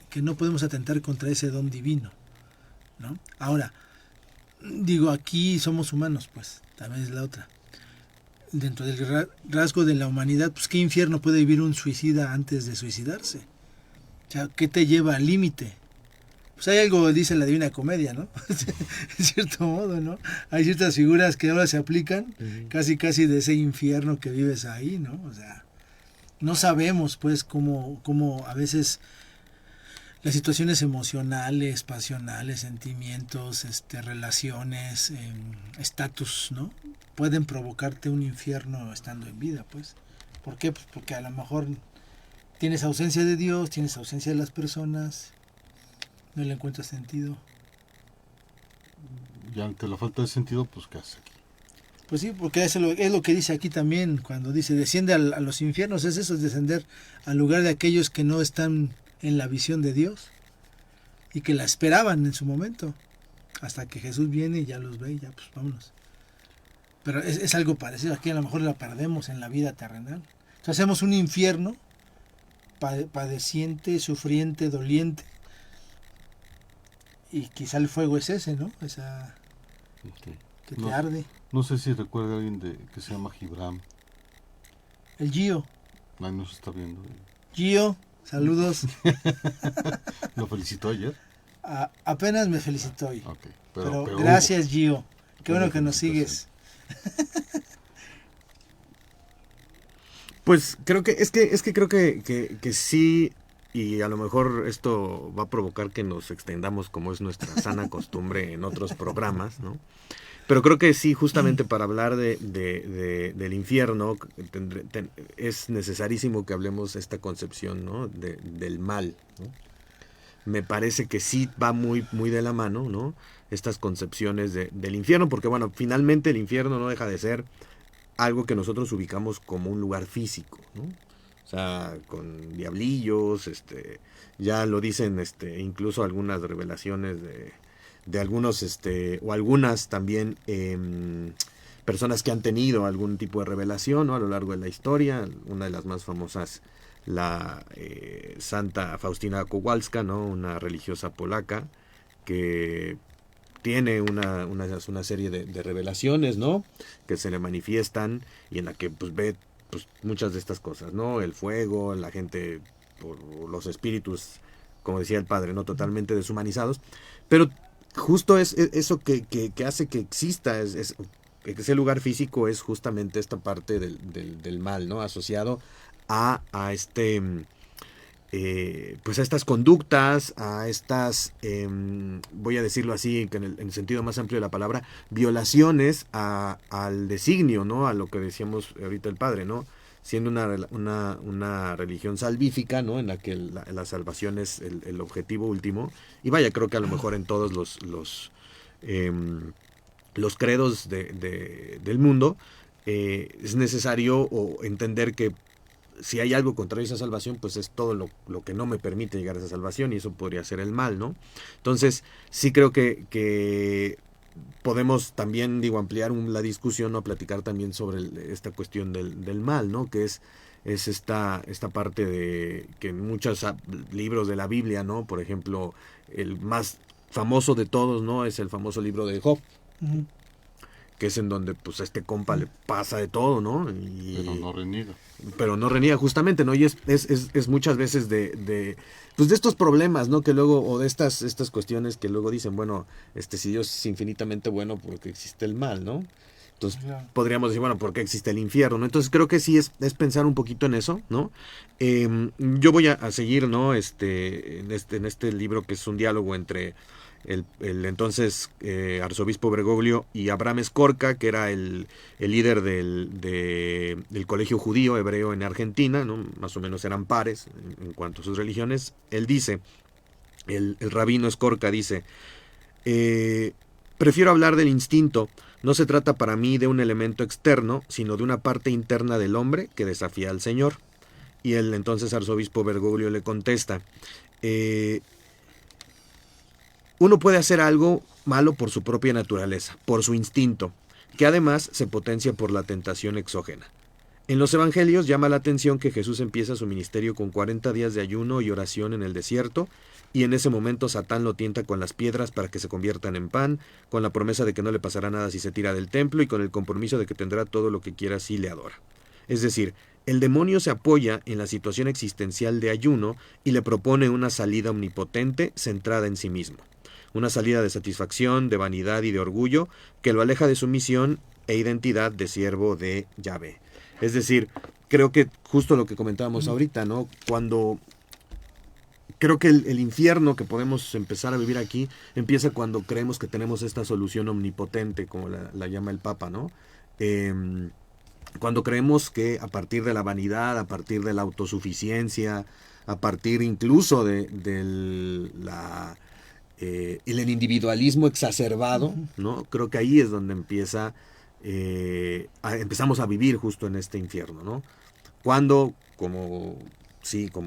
que no podemos atentar contra ese don divino, ¿no? Ahora, digo, aquí somos humanos, pues, también es la otra. Dentro del rasgo de la humanidad, pues, ¿qué infierno puede vivir un suicida antes de suicidarse? O sea, ¿qué te lleva al límite? Pues hay algo, dice la Divina Comedia, ¿no? En cierto modo, ¿no? Hay ciertas figuras que ahora se aplican casi de ese infierno que vives ahí, ¿no? O sea, no sabemos, pues, cómo a veces las situaciones emocionales, pasionales, sentimientos, relaciones, estatus, ¿no? Pueden provocarte un infierno estando en vida, pues. ¿Por qué? Pues porque a lo mejor tienes ausencia de Dios, tienes ausencia de las personas, no le encuentras sentido. Y ante la falta de sentido, pues ¿qué hace aquí? Pues sí, porque es lo que dice aquí también, cuando dice desciende a los infiernos, es eso, es descender al lugar de aquellos que no están en la visión de Dios y que la esperaban en su momento, hasta que Jesús viene y ya los ve y ya pues vámonos. Pero es algo parecido, aquí a lo mejor la perdemos en la vida terrenal. Entonces hacemos un infierno padeciente, sufriente, doliente, y quizá el fuego es ese, ¿no? Esa Okay. que te arde. No sé si recuerda a alguien que se llama Gibram. El Gio. Ahí nos está viendo. Gio, saludos. ¿Lo felicitó ayer? Apenas me felicitó hoy. Okay. Pero gracias, Gio. Qué bueno que nos sigues. Pues creo que creo que sí, y a lo mejor esto va a provocar que nos extendamos como es nuestra sana costumbre en otros programas, ¿no? Pero creo que sí, justamente para hablar del infierno es necesarísimo que hablemos esta concepción, ¿no? Del mal, ¿no? Me parece que sí va muy, muy de la mano, ¿no? Estas concepciones del infierno, porque bueno, finalmente el infierno no deja de ser algo que nosotros ubicamos como un lugar físico, ¿no? O sea, con diablillos, ya lo dicen, incluso algunas revelaciones de algunos, o algunas también personas que han tenido algún tipo de revelación, ¿no? A lo largo de la historia. Una de las más famosas, la Santa Faustina Kowalska, ¿no? Una religiosa polaca que tiene una serie de revelaciones, ¿no? Que se le manifiestan y en la que pues ve pues muchas de estas cosas, ¿no? El fuego, la gente, por los espíritus, como decía el padre, ¿no? Totalmente deshumanizados. Pero justo es eso que hace que exista ese lugar físico, es justamente esta parte del mal, ¿no? Asociado a pues a estas conductas, a estas, voy a decirlo así, que en el sentido más amplio de la palabra, violaciones al designio, ¿no? A lo que decíamos ahorita el padre, ¿no? Siendo una religión salvífica, ¿no? En la que la salvación es el objetivo último. Y vaya, creo que a lo mejor en todos los credos del mundo es necesario entender que si hay algo contrario a esa salvación, pues es todo lo que no me permite llegar a esa salvación, y eso podría ser el mal, ¿no? Entonces, sí creo que podemos también, ampliar la discusión o platicar también sobre esta cuestión del mal, ¿no? Que es esta parte de que en muchos libros de la Biblia, ¿no? Por ejemplo, el más famoso de todos, ¿no? Es el famoso libro de Job. Uh-huh. Que es en donde pues a este compa le pasa de todo, ¿no? Pero no reniega justamente, ¿no? Y es muchas veces de estos problemas, ¿no? Que luego, o de estas cuestiones que luego dicen, bueno, si Dios es infinitamente bueno, ¿por qué existe el mal, no? Entonces podríamos decir, bueno, ¿por qué existe el infierno? ¿No? Entonces creo que sí es pensar un poquito en eso, ¿no? Yo voy a seguir, ¿no? En este libro, que es un diálogo entre el entonces arzobispo Bergoglio y Abraham Escorca, que era el líder del colegio judío hebreo en Argentina, ¿no? Más o menos eran pares en cuanto a sus religiones. Él dice, el rabino Escorca dice, prefiero hablar del instinto. No se trata para mí de un elemento externo, sino de una parte interna del hombre que desafía al Señor. Y el entonces arzobispo Bergoglio le contesta, uno puede hacer algo malo por su propia naturaleza, por su instinto, que además se potencia por la tentación exógena. En los evangelios llama la atención que Jesús empieza su ministerio con 40 días de ayuno y oración en el desierto, y en ese momento Satán lo tienta con las piedras para que se conviertan en pan, con la promesa de que no le pasará nada si se tira del templo y con el compromiso de que tendrá todo lo que quiera si le adora. Es decir, el demonio se apoya en la situación existencial de ayuno y le propone una salida omnipotente centrada en sí mismo. Una salida de satisfacción, de vanidad y de orgullo que lo aleja de su misión e identidad de siervo de Yahvé. Es decir, creo que justo lo que comentábamos ahorita, ¿no? Creo que el infierno que podemos empezar a vivir aquí empieza cuando creemos que tenemos esta solución omnipotente, como la llama el Papa, ¿no? Cuando creemos que a partir de la vanidad, a partir de la autosuficiencia, a partir incluso del el individualismo exacerbado, ¿no? Creo que ahí es donde empezamos a vivir justo en este infierno, ¿no? Cuando, como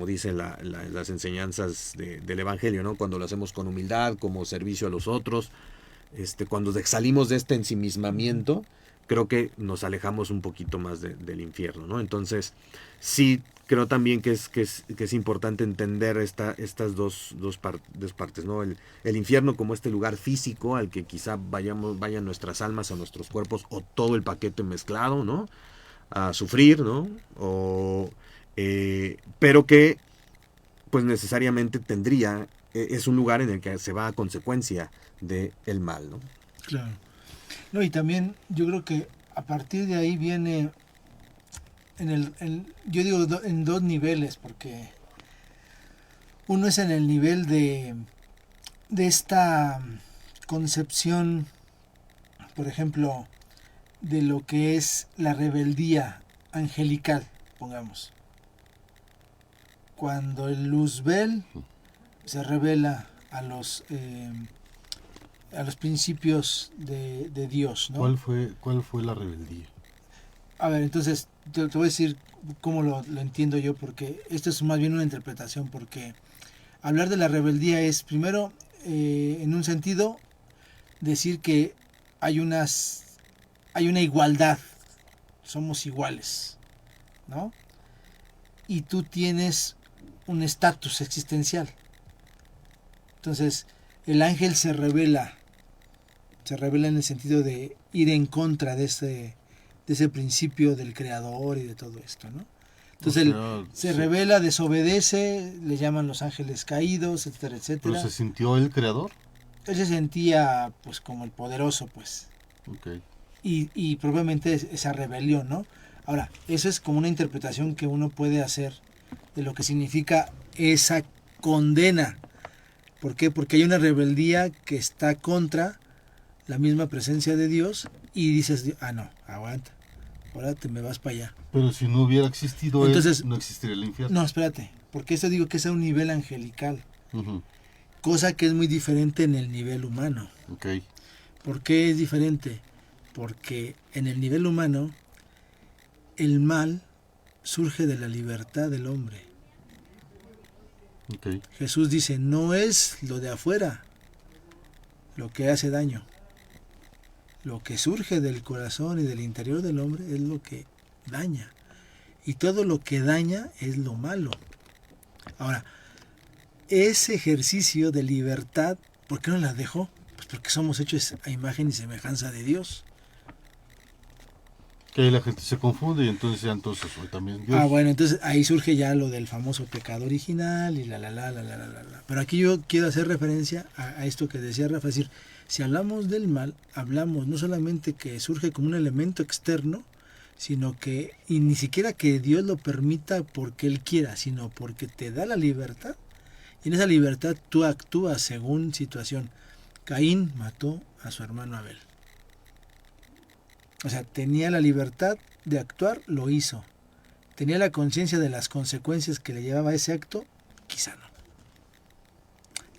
dicen las enseñanzas del Evangelio, ¿no? Cuando lo hacemos con humildad, como servicio a los otros, cuando salimos de este ensimismamiento, creo que nos alejamos un poquito más del infierno, ¿no? Entonces, sí creo también que es importante entender estas dos partes, ¿no? El infierno como este lugar físico al que quizá vayan nuestras almas o nuestros cuerpos, o todo el paquete mezclado, ¿no? A sufrir, ¿no? Pero que pues necesariamente es un lugar en el que se va a consecuencia del mal, ¿no? Claro. No, y también yo creo que a partir de ahí viene yo digo en dos niveles, porque uno es en el nivel de esta concepción, por ejemplo, de lo que es la rebeldía angelical, pongamos. Cuando el Luzbel se revela a los principios de Dios, ¿no? ¿Cuál fue la rebeldía? A ver, entonces te voy a decir cómo lo entiendo yo, porque esto es más bien una interpretación, porque hablar de la rebeldía es, primero, en un sentido, decir que hay una igualdad, somos iguales, ¿no? Y tú tienes un estatus existencial. Entonces, el ángel se revela en el sentido de ir en contra de ese principio del creador y de todo esto, ¿no? Entonces él se revela, desobedece, le llaman los ángeles caídos, etcétera, etcétera. ¿Pero se sintió el creador? Él se sentía pues como el poderoso, pues. Okay. Y probablemente esa rebelión, ¿no? Ahora, eso es como una interpretación que uno puede hacer de lo que significa esa condena. ¿Por qué? Porque hay una rebeldía que está contra la misma presencia de Dios y dices, no, aguanta, ahora te me vas para allá. Pero si no hubiera existido entonces, no existiría el infierno. No, espérate, porque eso digo que es a un nivel angelical, uh-huh. Cosa que es muy diferente en el nivel humano. Okay. ¿Por qué es diferente? Porque en el nivel humano el mal surge de la libertad del hombre. Okay. Jesús dice, no es lo de afuera lo que hace daño. Lo que surge del corazón y del interior del hombre es lo que daña. Y todo lo que daña es lo malo. Ahora, ese ejercicio de libertad, ¿por qué no la dejó? Pues porque somos hechos a imagen y semejanza de Dios. Que ahí la gente se confunde y entonces soy también Dios. Bueno, entonces ahí surge ya lo del famoso pecado original y la. Pero aquí yo quiero hacer referencia a esto que decía Rafa, es decir, si hablamos del mal, hablamos no solamente que surge como un elemento externo, sino que, y ni siquiera que Dios lo permita porque Él quiera, sino porque te da la libertad, y en esa libertad tú actúas según situación. Caín mató a su hermano Abel. O sea, tenía la libertad de actuar, lo hizo. Tenía la conciencia de las consecuencias que le llevaba ese acto, quizá no.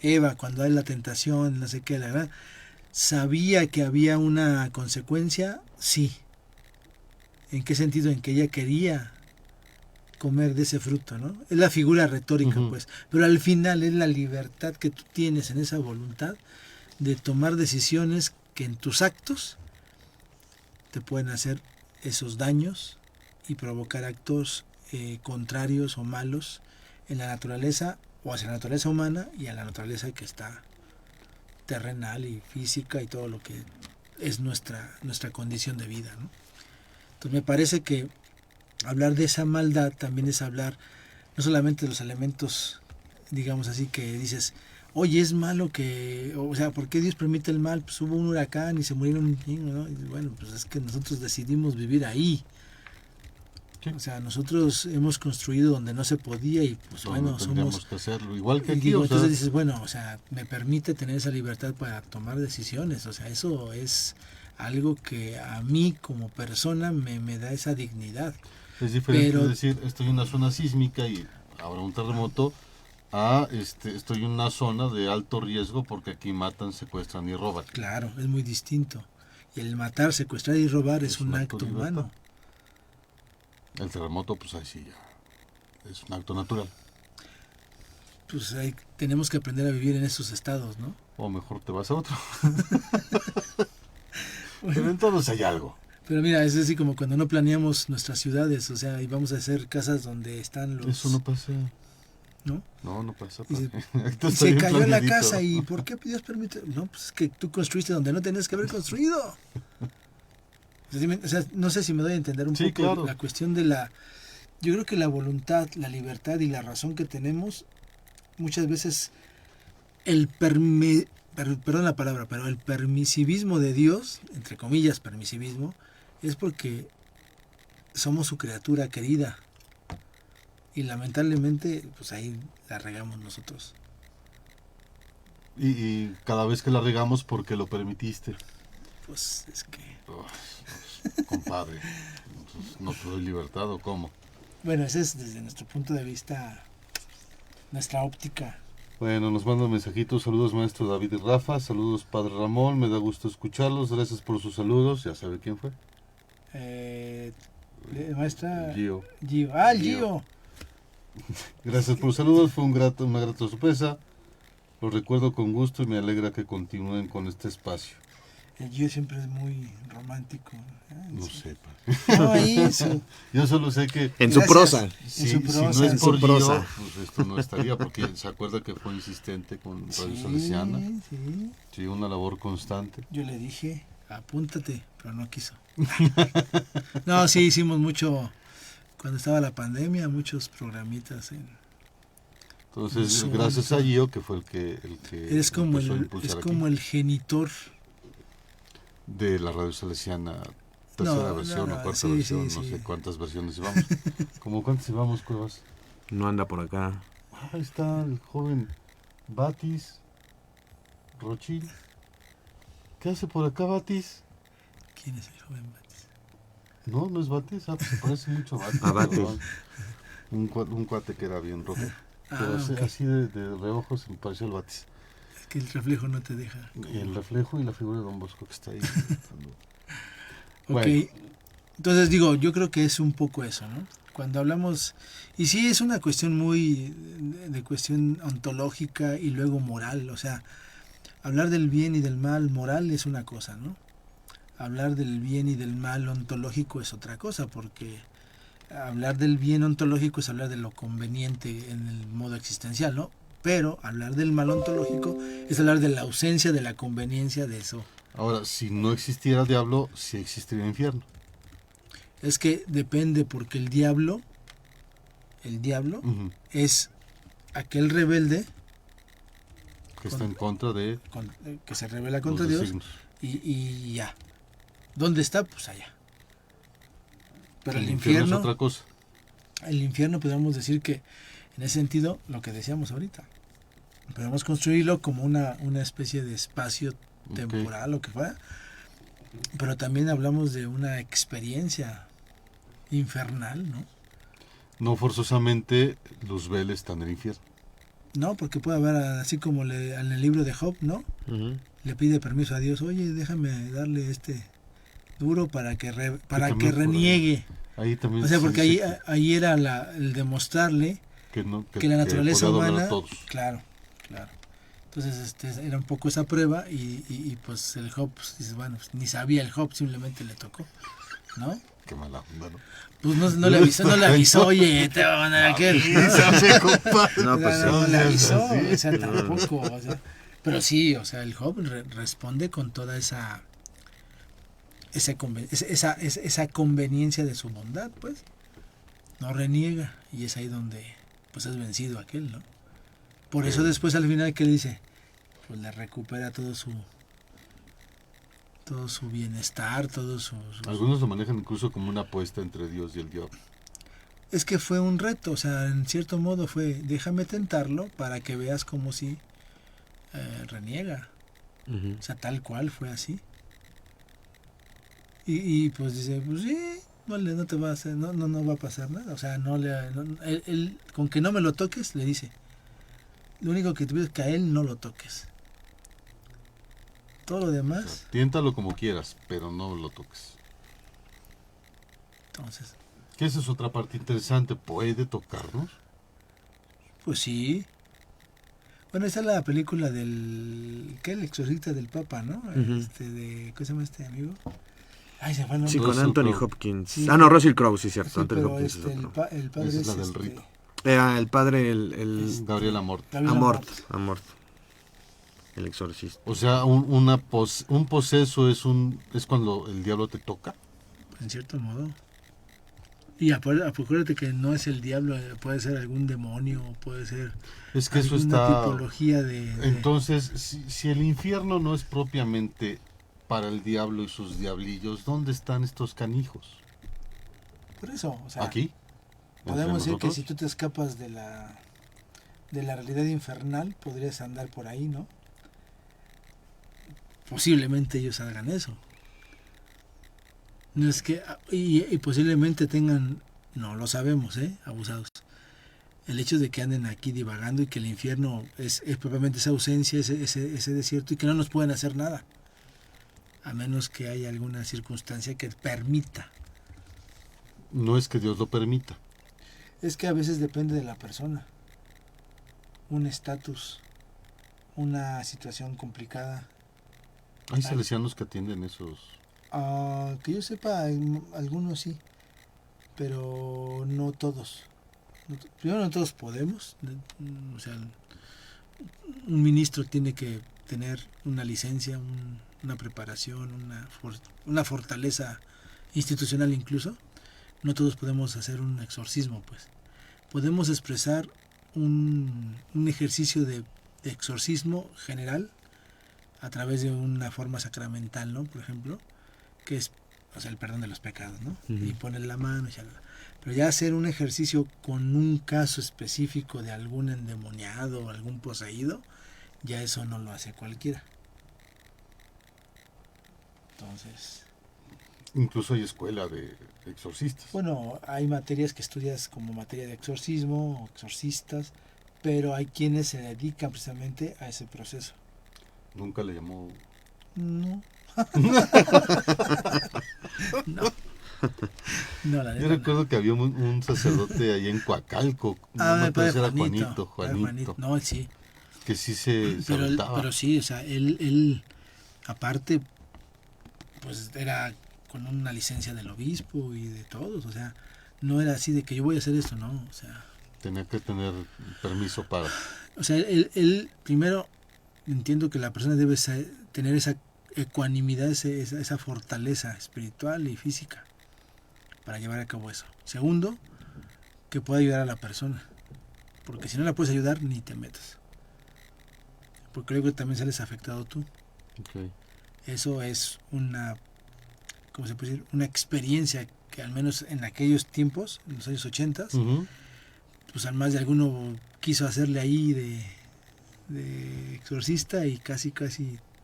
Eva, cuando hay la tentación, no sé qué, la verdad, ¿sabía que había una consecuencia? Sí. ¿En qué sentido? En que ella quería comer de ese fruto, ¿no? Es la figura retórica, pues. Pero al final es la libertad que tú tienes en esa voluntad de tomar decisiones que en tus actos te pueden hacer esos daños y provocar actos contrarios o malos en la naturaleza o hacia la naturaleza humana y a la naturaleza que está terrenal y física y todo lo que es nuestra condición de vida, ¿no? Entonces me parece que hablar de esa maldad también es hablar no solamente de los elementos, digamos así, que dices, oye, es malo que, o sea, ¿por qué Dios permite el mal? Pues hubo un huracán y se murieron un niño, ¿no? Y bueno, pues es que nosotros decidimos vivir ahí. Sí. O sea, nosotros hemos construido donde no se podía y pues no, bueno, somos... que hacerlo igual que aquí. Digo, entonces dices, bueno, o sea, me permite tener esa libertad para tomar decisiones, o sea, eso es algo que a mí como persona me da esa dignidad. Es diferente Pero- decir, estoy en una zona sísmica y habrá un terremoto, a estoy en una zona de alto riesgo porque aquí matan, secuestran y roban. Claro, es muy distinto. Y el matar, secuestrar y robar es un acto de libertad. humano. El terremoto, pues ahí sí ya es un acto natural. Pues ahí tenemos que aprender a vivir en esos estados, ¿no? O mejor te vas a otro. Pero en todos hay algo. Pero mira, es así como cuando no planeamos nuestras ciudades, o sea, y vamos a hacer casas donde están los... Eso no pasa. ¿no? No pasa. Y se, Ahorita y está se bien cayó la planeadito. casa y ¿por qué Dios permite? No, pues es que tú construiste donde no tenías que haber construido. O sea, no sé si me doy a entender un Sí, poco claro. la cuestión de la... Yo creo que la voluntad, la libertad y la razón que tenemos, muchas veces perdón la palabra, pero el permisivismo de Dios, entre comillas permisivismo, es porque somos su criatura querida. Y lamentablemente, pues ahí la regamos nosotros. Y cada vez que la regamos porque lo permitiste. Pues es que... Pues, compadre, entonces, ¿no te doy libertad o cómo? Bueno, ese es desde nuestro punto de vista, nuestra óptica. Bueno, nos mandan mensajitos. Saludos, maestro David y Rafa. Saludos, padre Ramón. Me da gusto escucharlos. Gracias por sus saludos. Ya sabe quién fue. Maestra... Gio. Gio. Ah, el Gio. Gio. Gracias por los saludos. Fue una grata sorpresa. Los recuerdo con gusto y me alegra que continúen con este espacio. El Gio siempre es muy romántico. No Sí. sé, padre. No, ahí sí. Yo solo sé que En su Gracias. prosa. si, su si prosa, no en es su por Gio, prosa. pues esto no estaría, porque se acuerda que fue insistente con Radio Salesiana. Sí. Sí, una labor constante. Yo le dije, apúntate, pero no quiso. No, sí, hicimos mucho, cuando estaba la pandemia, muchos programitas. Entonces, Su gracias a onda. Gio, que fue el que Es como empezó a el, impulsar es aquí, como el genitor. de la Radio Salesiana, tercera No, versión no, o cuarta sí, versión, sí, no sí. sé cuántas versiones llevamos. ¿Cómo cuántas llevamos, Cuevas? No anda por acá. Ahí está el joven Batis Rochil. ¿Qué hace por acá, Batis? ¿Quién es el joven Batis? No, no es Batis, se parece mucho a Batis. A Batis. perdón. Un cuate que era bien rojo. Pero Ah, ok. así de reojo se me pareció el Batis. Es que el reflejo no te deja. Y el reflejo y la figura de Don Bosco que está ahí. Ok, Bueno. entonces digo, yo creo que es un poco eso, ¿no? Cuando hablamos, y sí es una cuestión muy de cuestión ontológica y luego moral, o sea, hablar del bien y del mal moral es una cosa, ¿no? Hablar del bien y del mal ontológico es otra cosa, porque hablar del bien ontológico es hablar de lo conveniente en el modo existencial, ¿no? Pero hablar del mal ontológico es hablar de la ausencia de la conveniencia de eso. Ahora, si no existiera el diablo, sí existiría el infierno. Es que depende, porque el diablo Ujú. es aquel rebelde Que está en contra de que se rebela contra los Dios designios. y ya. ¿Dónde está? Pues allá. Pero el es infierno, otra cosa. el infierno podríamos decir que en ese sentido, lo que decíamos ahorita, podemos construirlo como una especie de espacio temporal o que fuera, pero también hablamos de una experiencia infernal, ¿no? No forzosamente Luzbel está en el infierno. No, porque puede haber, así como en el libro de Job, ¿no? Ujú. Le pide permiso a Dios, oye, déjame darle este duro para que también por reniegue. Ahí también O sea, se porque dice ahí era el demostrarle que que la naturaleza podía dominar humana, a todos. claro. Entonces era un poco esa prueba y pues el Job, pues, dices, bueno, pues, ni sabía el Job, simplemente le tocó, ¿no? Qué mala onda, ¿no? Pues no le avisó, oye, te van a mandar aquel. No, pues sí. No le avisó, Sí. o sea, tampoco, o sea, pero sí, o sea, el Job responde con toda esa conveniencia de su bondad, pues, no reniega, y es ahí donde, pues, es vencido aquel, ¿no? Por eso después al final, ¿qué le dice? Pues le recupera todo su bienestar, todo su... Algunos lo manejan incluso como una apuesta entre Dios y el diablo. Es que fue un reto, o sea, en cierto modo fue, déjame tentarlo para que veas como si reniega. Ujú. O sea, tal cual fue así. Y pues dice, pues sí, no te va a hacer, no va a pasar nada. O sea, él, con que no me lo toques, le dice. Lo único que te pido es que a él no lo toques. Todo lo O sea, demás, tiéntalo como quieras, pero no lo toques. entonces, Que esa es otra parte interesante. ¿Puede tocarnos? pues sí. Bueno, esa es la película del... ¿Qué? El exorcista del Papa, ¿no? Ujú. ¿Cómo se llama este amigo? Ay, se fue el nombre. Sí, con Russell Anthony Crowe. Hopkins. Sí, Ah, no, Russell Crowe, sí, cierto. Sí, Anthony pero Hopkins es el, otro. el padre Esa es es la del rito. El padre, el Gabriel Amort. Gabriel Amort. Amort. Amort. El exorcista. O sea, un poseso es cuando el diablo te toca. En cierto modo. Y acuérdate que no es el diablo, puede ser algún demonio, puede ser Es que eso alguna está... tipología de... Entonces, si el infierno no es propiamente para el diablo y sus diablillos, ¿dónde están estos canijos? Por eso, o sea, ¿Aquí? ¿Entre podemos decir que nosotros? si tú te escapas de la realidad infernal, podrías andar por ahí, ¿no? Posiblemente ellos hagan eso. No es que... Y posiblemente tengan, no lo sabemos, abusados. El hecho de que anden aquí divagando y que el infierno es propiamente esa ausencia, ese desierto, y que no nos pueden hacer nada. A menos que haya alguna circunstancia que permita. No es que Dios lo permita. Es que a veces depende de la persona. Un estatus, una situación complicada. Hay salesianos que atienden esos... Que yo sepa, algunos sí, pero no todos. Primero, no todos podemos. O sea, un ministro tiene que tener una licencia, una preparación, una fortaleza institucional incluso. No todos podemos hacer un exorcismo, pues. Podemos expresar un ejercicio de exorcismo general a través de una forma sacramental, ¿no? Por ejemplo, que es, o sea, el perdón de los pecados, ¿no? Ujú. Y poner la mano, pero ya hacer un ejercicio con un caso específico de algún endemoniado o algún poseído, ya eso no lo hace cualquiera. Entonces, Incluso hay escuela de exorcistas. bueno, hay materias que estudias como materia de exorcismo o exorcistas, pero hay quienes se dedican precisamente a ese proceso. Nunca le llamó... No. No. No, la Yo neta, recuerdo que había un sacerdote ahí en Coacalco. No me el padre parece, era Juanito. Juanito. No, él sí. Que sí se Pero, aventaba. pero sí, o sea, él aparte, pues era con una licencia del obispo y de todos, o sea, no era así de que yo voy a hacer esto, no, Tenía que tener permiso para... o sea, él primero entiendo que la persona debe tener esa ecuanimidad, esa fortaleza espiritual y física para llevar a cabo eso. Segundo, que pueda ayudar a la persona, porque si no la puedes ayudar, ni te metas, porque luego también sales afectado tú. Ok. Eso es una, ¿cómo se puede decir? Una experiencia que al menos en aquellos tiempos, en los años 80, Ujú. pues al más de alguno quiso hacerle ahí de exorcista y casi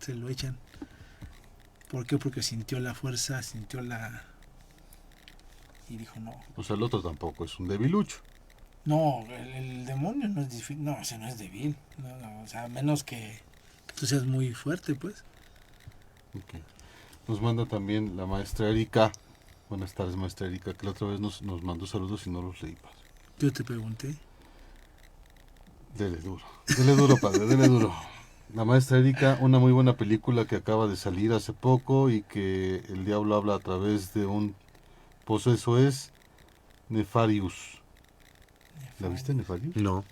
se lo echan. ¿Por qué? Porque sintió la fuerza, y dijo no. O sea, el otro tampoco es un debilucho. No, el demonio no es difícil, no, ese no es débil, no, o sea, a menos que tú seas muy fuerte, pues. Ok. Nos manda también la maestra Erika. Buenas tardes, maestra Erika, que la otra vez nos mandó saludos y no los leí, padre. Yo te pregunté. Dele duro, padre, dele duro. La maestra Erika, una muy buena película que acaba de salir hace poco y que el diablo habla a través de un poseso es Nefarius. ¿La viste, Nefarius? No.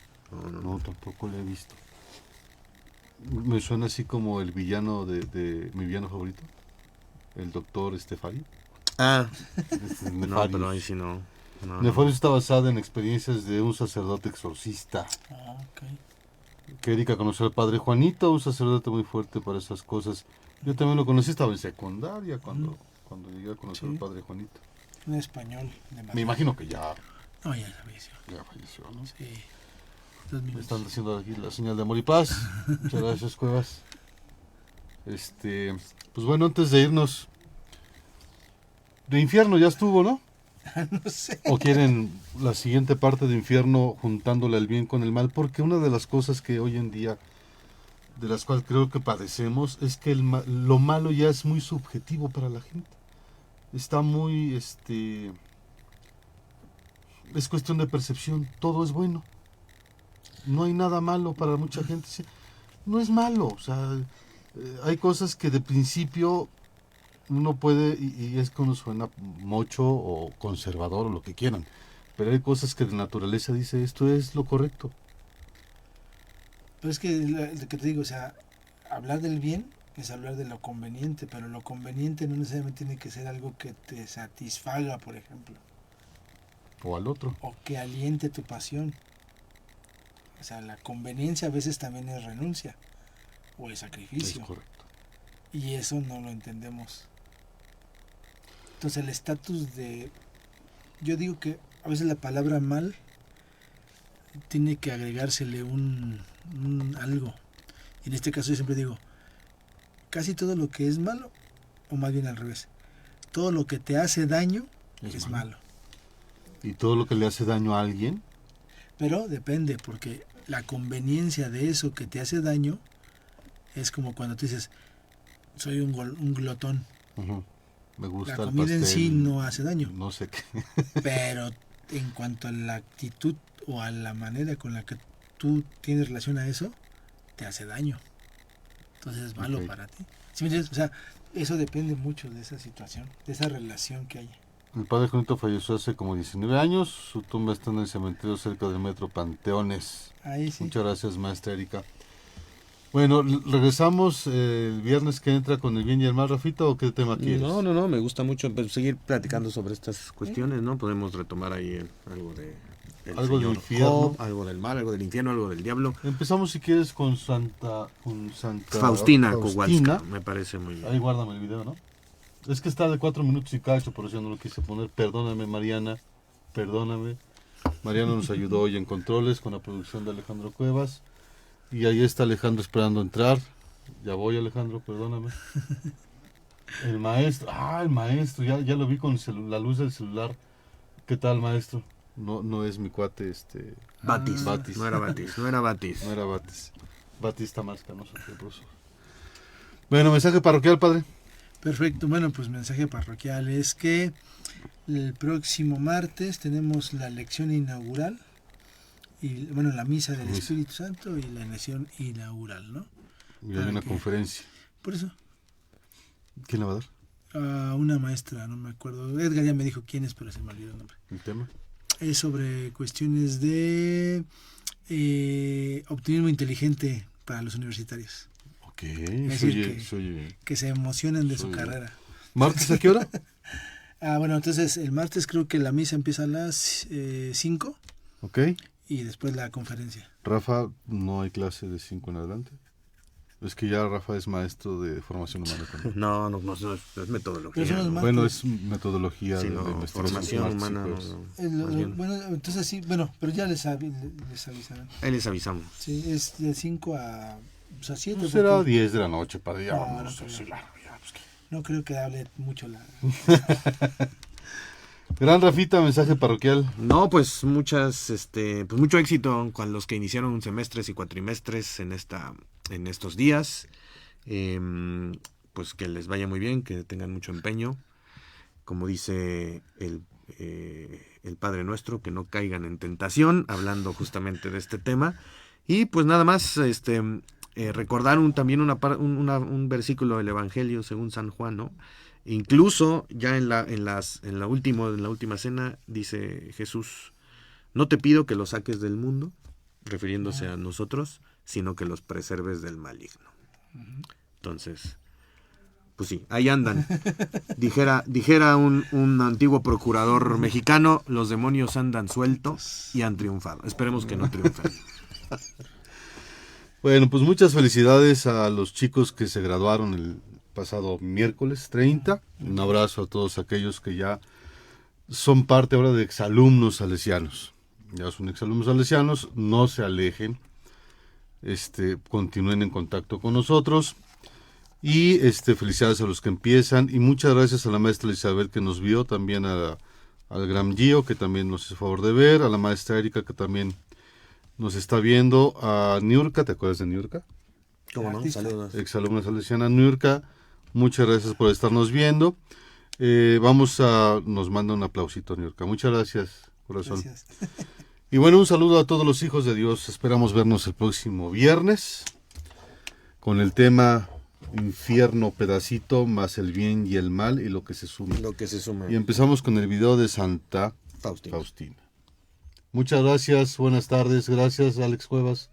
No, tampoco la he visto. Me suena así como el villano de mi villano favorito, el doctor Estefario. Ah, Este es no, Nefarius. pero ahí sí no. No, Nefarius está basada en experiencias de un sacerdote exorcista. Ok. Que Erika conoció al padre Juanito, un sacerdote muy fuerte para esas cosas. Yo también lo conocí, estaba en secundaria cuando llegué a conocer Sí. al padre Juanito. Un español de Me imagino que ya No, ya falleció. falleció, ¿no? Sí. 2 Me minutos. están haciendo aquí la señal de amor y paz. Muchas gracias, Cuevas. Pues bueno, antes de irnos, De infierno ya estuvo, ¿no? No sé. ¿O quieren la siguiente parte de infierno juntándole el bien con el mal? Porque una de las cosas que hoy en día, de las cuales creo que padecemos, es que lo malo ya es muy subjetivo para la gente. Está muy, es cuestión de percepción, todo es bueno. No hay nada malo para mucha gente. Sí, no es malo, o sea, hay cosas que de principio uno puede, y es que uno suena mocho o conservador o lo que quieran, pero hay cosas que de naturaleza dice esto es lo correcto. Pero es que lo que te digo, o sea, hablar del bien es hablar de lo conveniente, pero lo conveniente no necesariamente tiene que ser algo que te satisfaga, por ejemplo, O al otro. o que aliente tu pasión. O sea, la conveniencia a veces también es renuncia o es Es sacrificio. correcto. Y eso no lo entendemos. Entonces el estatus de... Yo digo que a veces la palabra mal tiene que agregársele un algo. Y en este caso yo siempre digo, casi todo lo que es malo, o más bien al revés, todo lo que te hace daño es malo. Y todo lo que le hace daño a alguien, Pero depende, porque la conveniencia de eso que te hace daño es como cuando tú dices, soy un glotón. me gusta La el comida en pastel, sí no hace daño, no sé qué. pero en cuanto a la actitud o a la manera con la que tú tienes relación a eso, te hace daño. Entonces es malo Ok. para ti. ¿Sí me entiendes? O sea, eso depende mucho de esa situación, de esa relación que hay. El padre Juanito falleció hace como 19 años, su tumba está en el cementerio cerca del metro Panteones. Ahí sí. Muchas gracias, maestra Erika. Bueno, regresamos el viernes que entra con el bien y el mal, Rafita, ¿o qué tema quieres? No, me gusta mucho seguir platicando sobre estas cuestiones, ¿no? Podemos retomar ahí algo de Algo del señor infierno. Job, algo del mal, algo del infierno, algo del diablo. Empezamos si quieres con Santa Faustina Kowalska, me parece muy bien. Ahí guárdame el video, ¿no? Es que está de 4 minutos y cacho, por eso no lo quise poner. Perdóname, Mariana, perdóname. Mariana nos ayudó hoy en controles con la producción de Alejandro Cuevas. Y ahí está Alejandro esperando entrar. Ya voy, Alejandro, perdóname. El maestro, el maestro, ya lo vi con la luz del celular. ¿Qué tal, maestro? No es mi cuate, Batis. Batis. No era Batis. No era Batis. Batis está más canoso que el ruso. Bueno, mensaje parroquial, padre. Perfecto. Bueno, pues mensaje parroquial es que el próximo martes tenemos la lección inaugural y bueno, la misa del Misa. Espíritu Santo y la lección inaugural, ¿no? Y hay una Ok. conferencia. Por eso, ¿Quién la va a dar? a una maestra, no me acuerdo, Edgar ya me dijo quién es, pero se me olvidó el nombre. ¿El tema? Es sobre cuestiones de optimismo inteligente para los universitarios, Ok, decir se oye bien. que se emocionen de su Soy- carrera. ¿Martes a qué hora? Bueno, entonces el martes creo que la misa empieza a las 5 Ok. y después la conferencia. Rafa, no hay clase de 5 en adelante. Es que ya Rafa es maestro de formación humana también. No, es metodología. Pero son los ¿no? más- Bueno, es metodología Sí, de no, investigación. formación martes y humana. jueves. Más bien. Bueno, entonces sí, bueno, pero ya les avisarán. Ahí les avisamos. Sí, es de 5 a, pues a 7. Pues será 10 de la noche, padre. Ya No, vamos, no, sí, no. sí, claro, ya, pues, ¿qué? No creo que hable mucho la... Gran Rafita, mensaje parroquial. No, pues pues mucho éxito con los que iniciaron semestres y cuatrimestres en estos días. Pues que les vaya muy bien, que tengan mucho empeño. Como dice el Padre Nuestro, que no caigan en tentación, hablando justamente de este tema. Y pues nada más, recordar también un versículo del Evangelio según San Juan, ¿no? Incluso ya en la última cena dice Jesús: no te pido que los saques del mundo, refiriéndose a nosotros, sino que los preserves del maligno. Entonces, pues sí, ahí andan. Dijera un antiguo procurador mexicano: los demonios andan sueltos y han triunfado. Esperemos que no triunfen. Bueno, pues muchas felicidades a los chicos que se graduaron el pasado miércoles 30. Un abrazo a todos aquellos que ya son parte ahora de exalumnos salesianos. Ya son exalumnos salesianos, no se alejen, continúen en contacto con nosotros. Y felicidades a los que empiezan. Y muchas gracias a la maestra Elizabeth que nos vio, también al gran Gio que también nos hizo favor de ver, a la maestra Erika que también nos está viendo, a Niurka, ¿te acuerdas de Niurka? ¿Cómo no? Saludos. Exalumna salesiana Niurka, muchas gracias por estarnos viendo. Nos manda un aplausito, Niurka. Muchas gracias, corazón. Gracias. Y bueno, un saludo a todos los hijos de Dios. Esperamos vernos el próximo viernes con el tema infierno pedacito más el bien y el mal y lo que se suma. Lo que se suma. Y empezamos con el video de Santa Faustina. Muchas gracias, buenas tardes. Gracias, Alex Cuevas.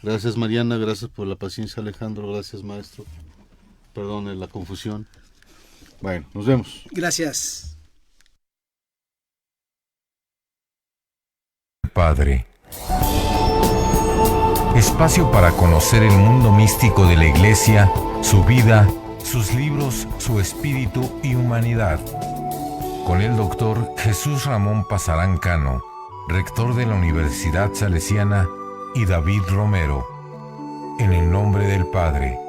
Gracias, Mariana. Gracias por la paciencia, Alejandro. Gracias, maestro. Perdone la confusión. Bueno, nos vemos. Gracias. Padre. Espacio para conocer el mundo místico de la Iglesia, su vida, sus libros, su espíritu y humanidad. Con el doctor Jesús Ramón Pasarán Cano, rector de la Universidad Salesiana, y David Romero. En el nombre del Padre,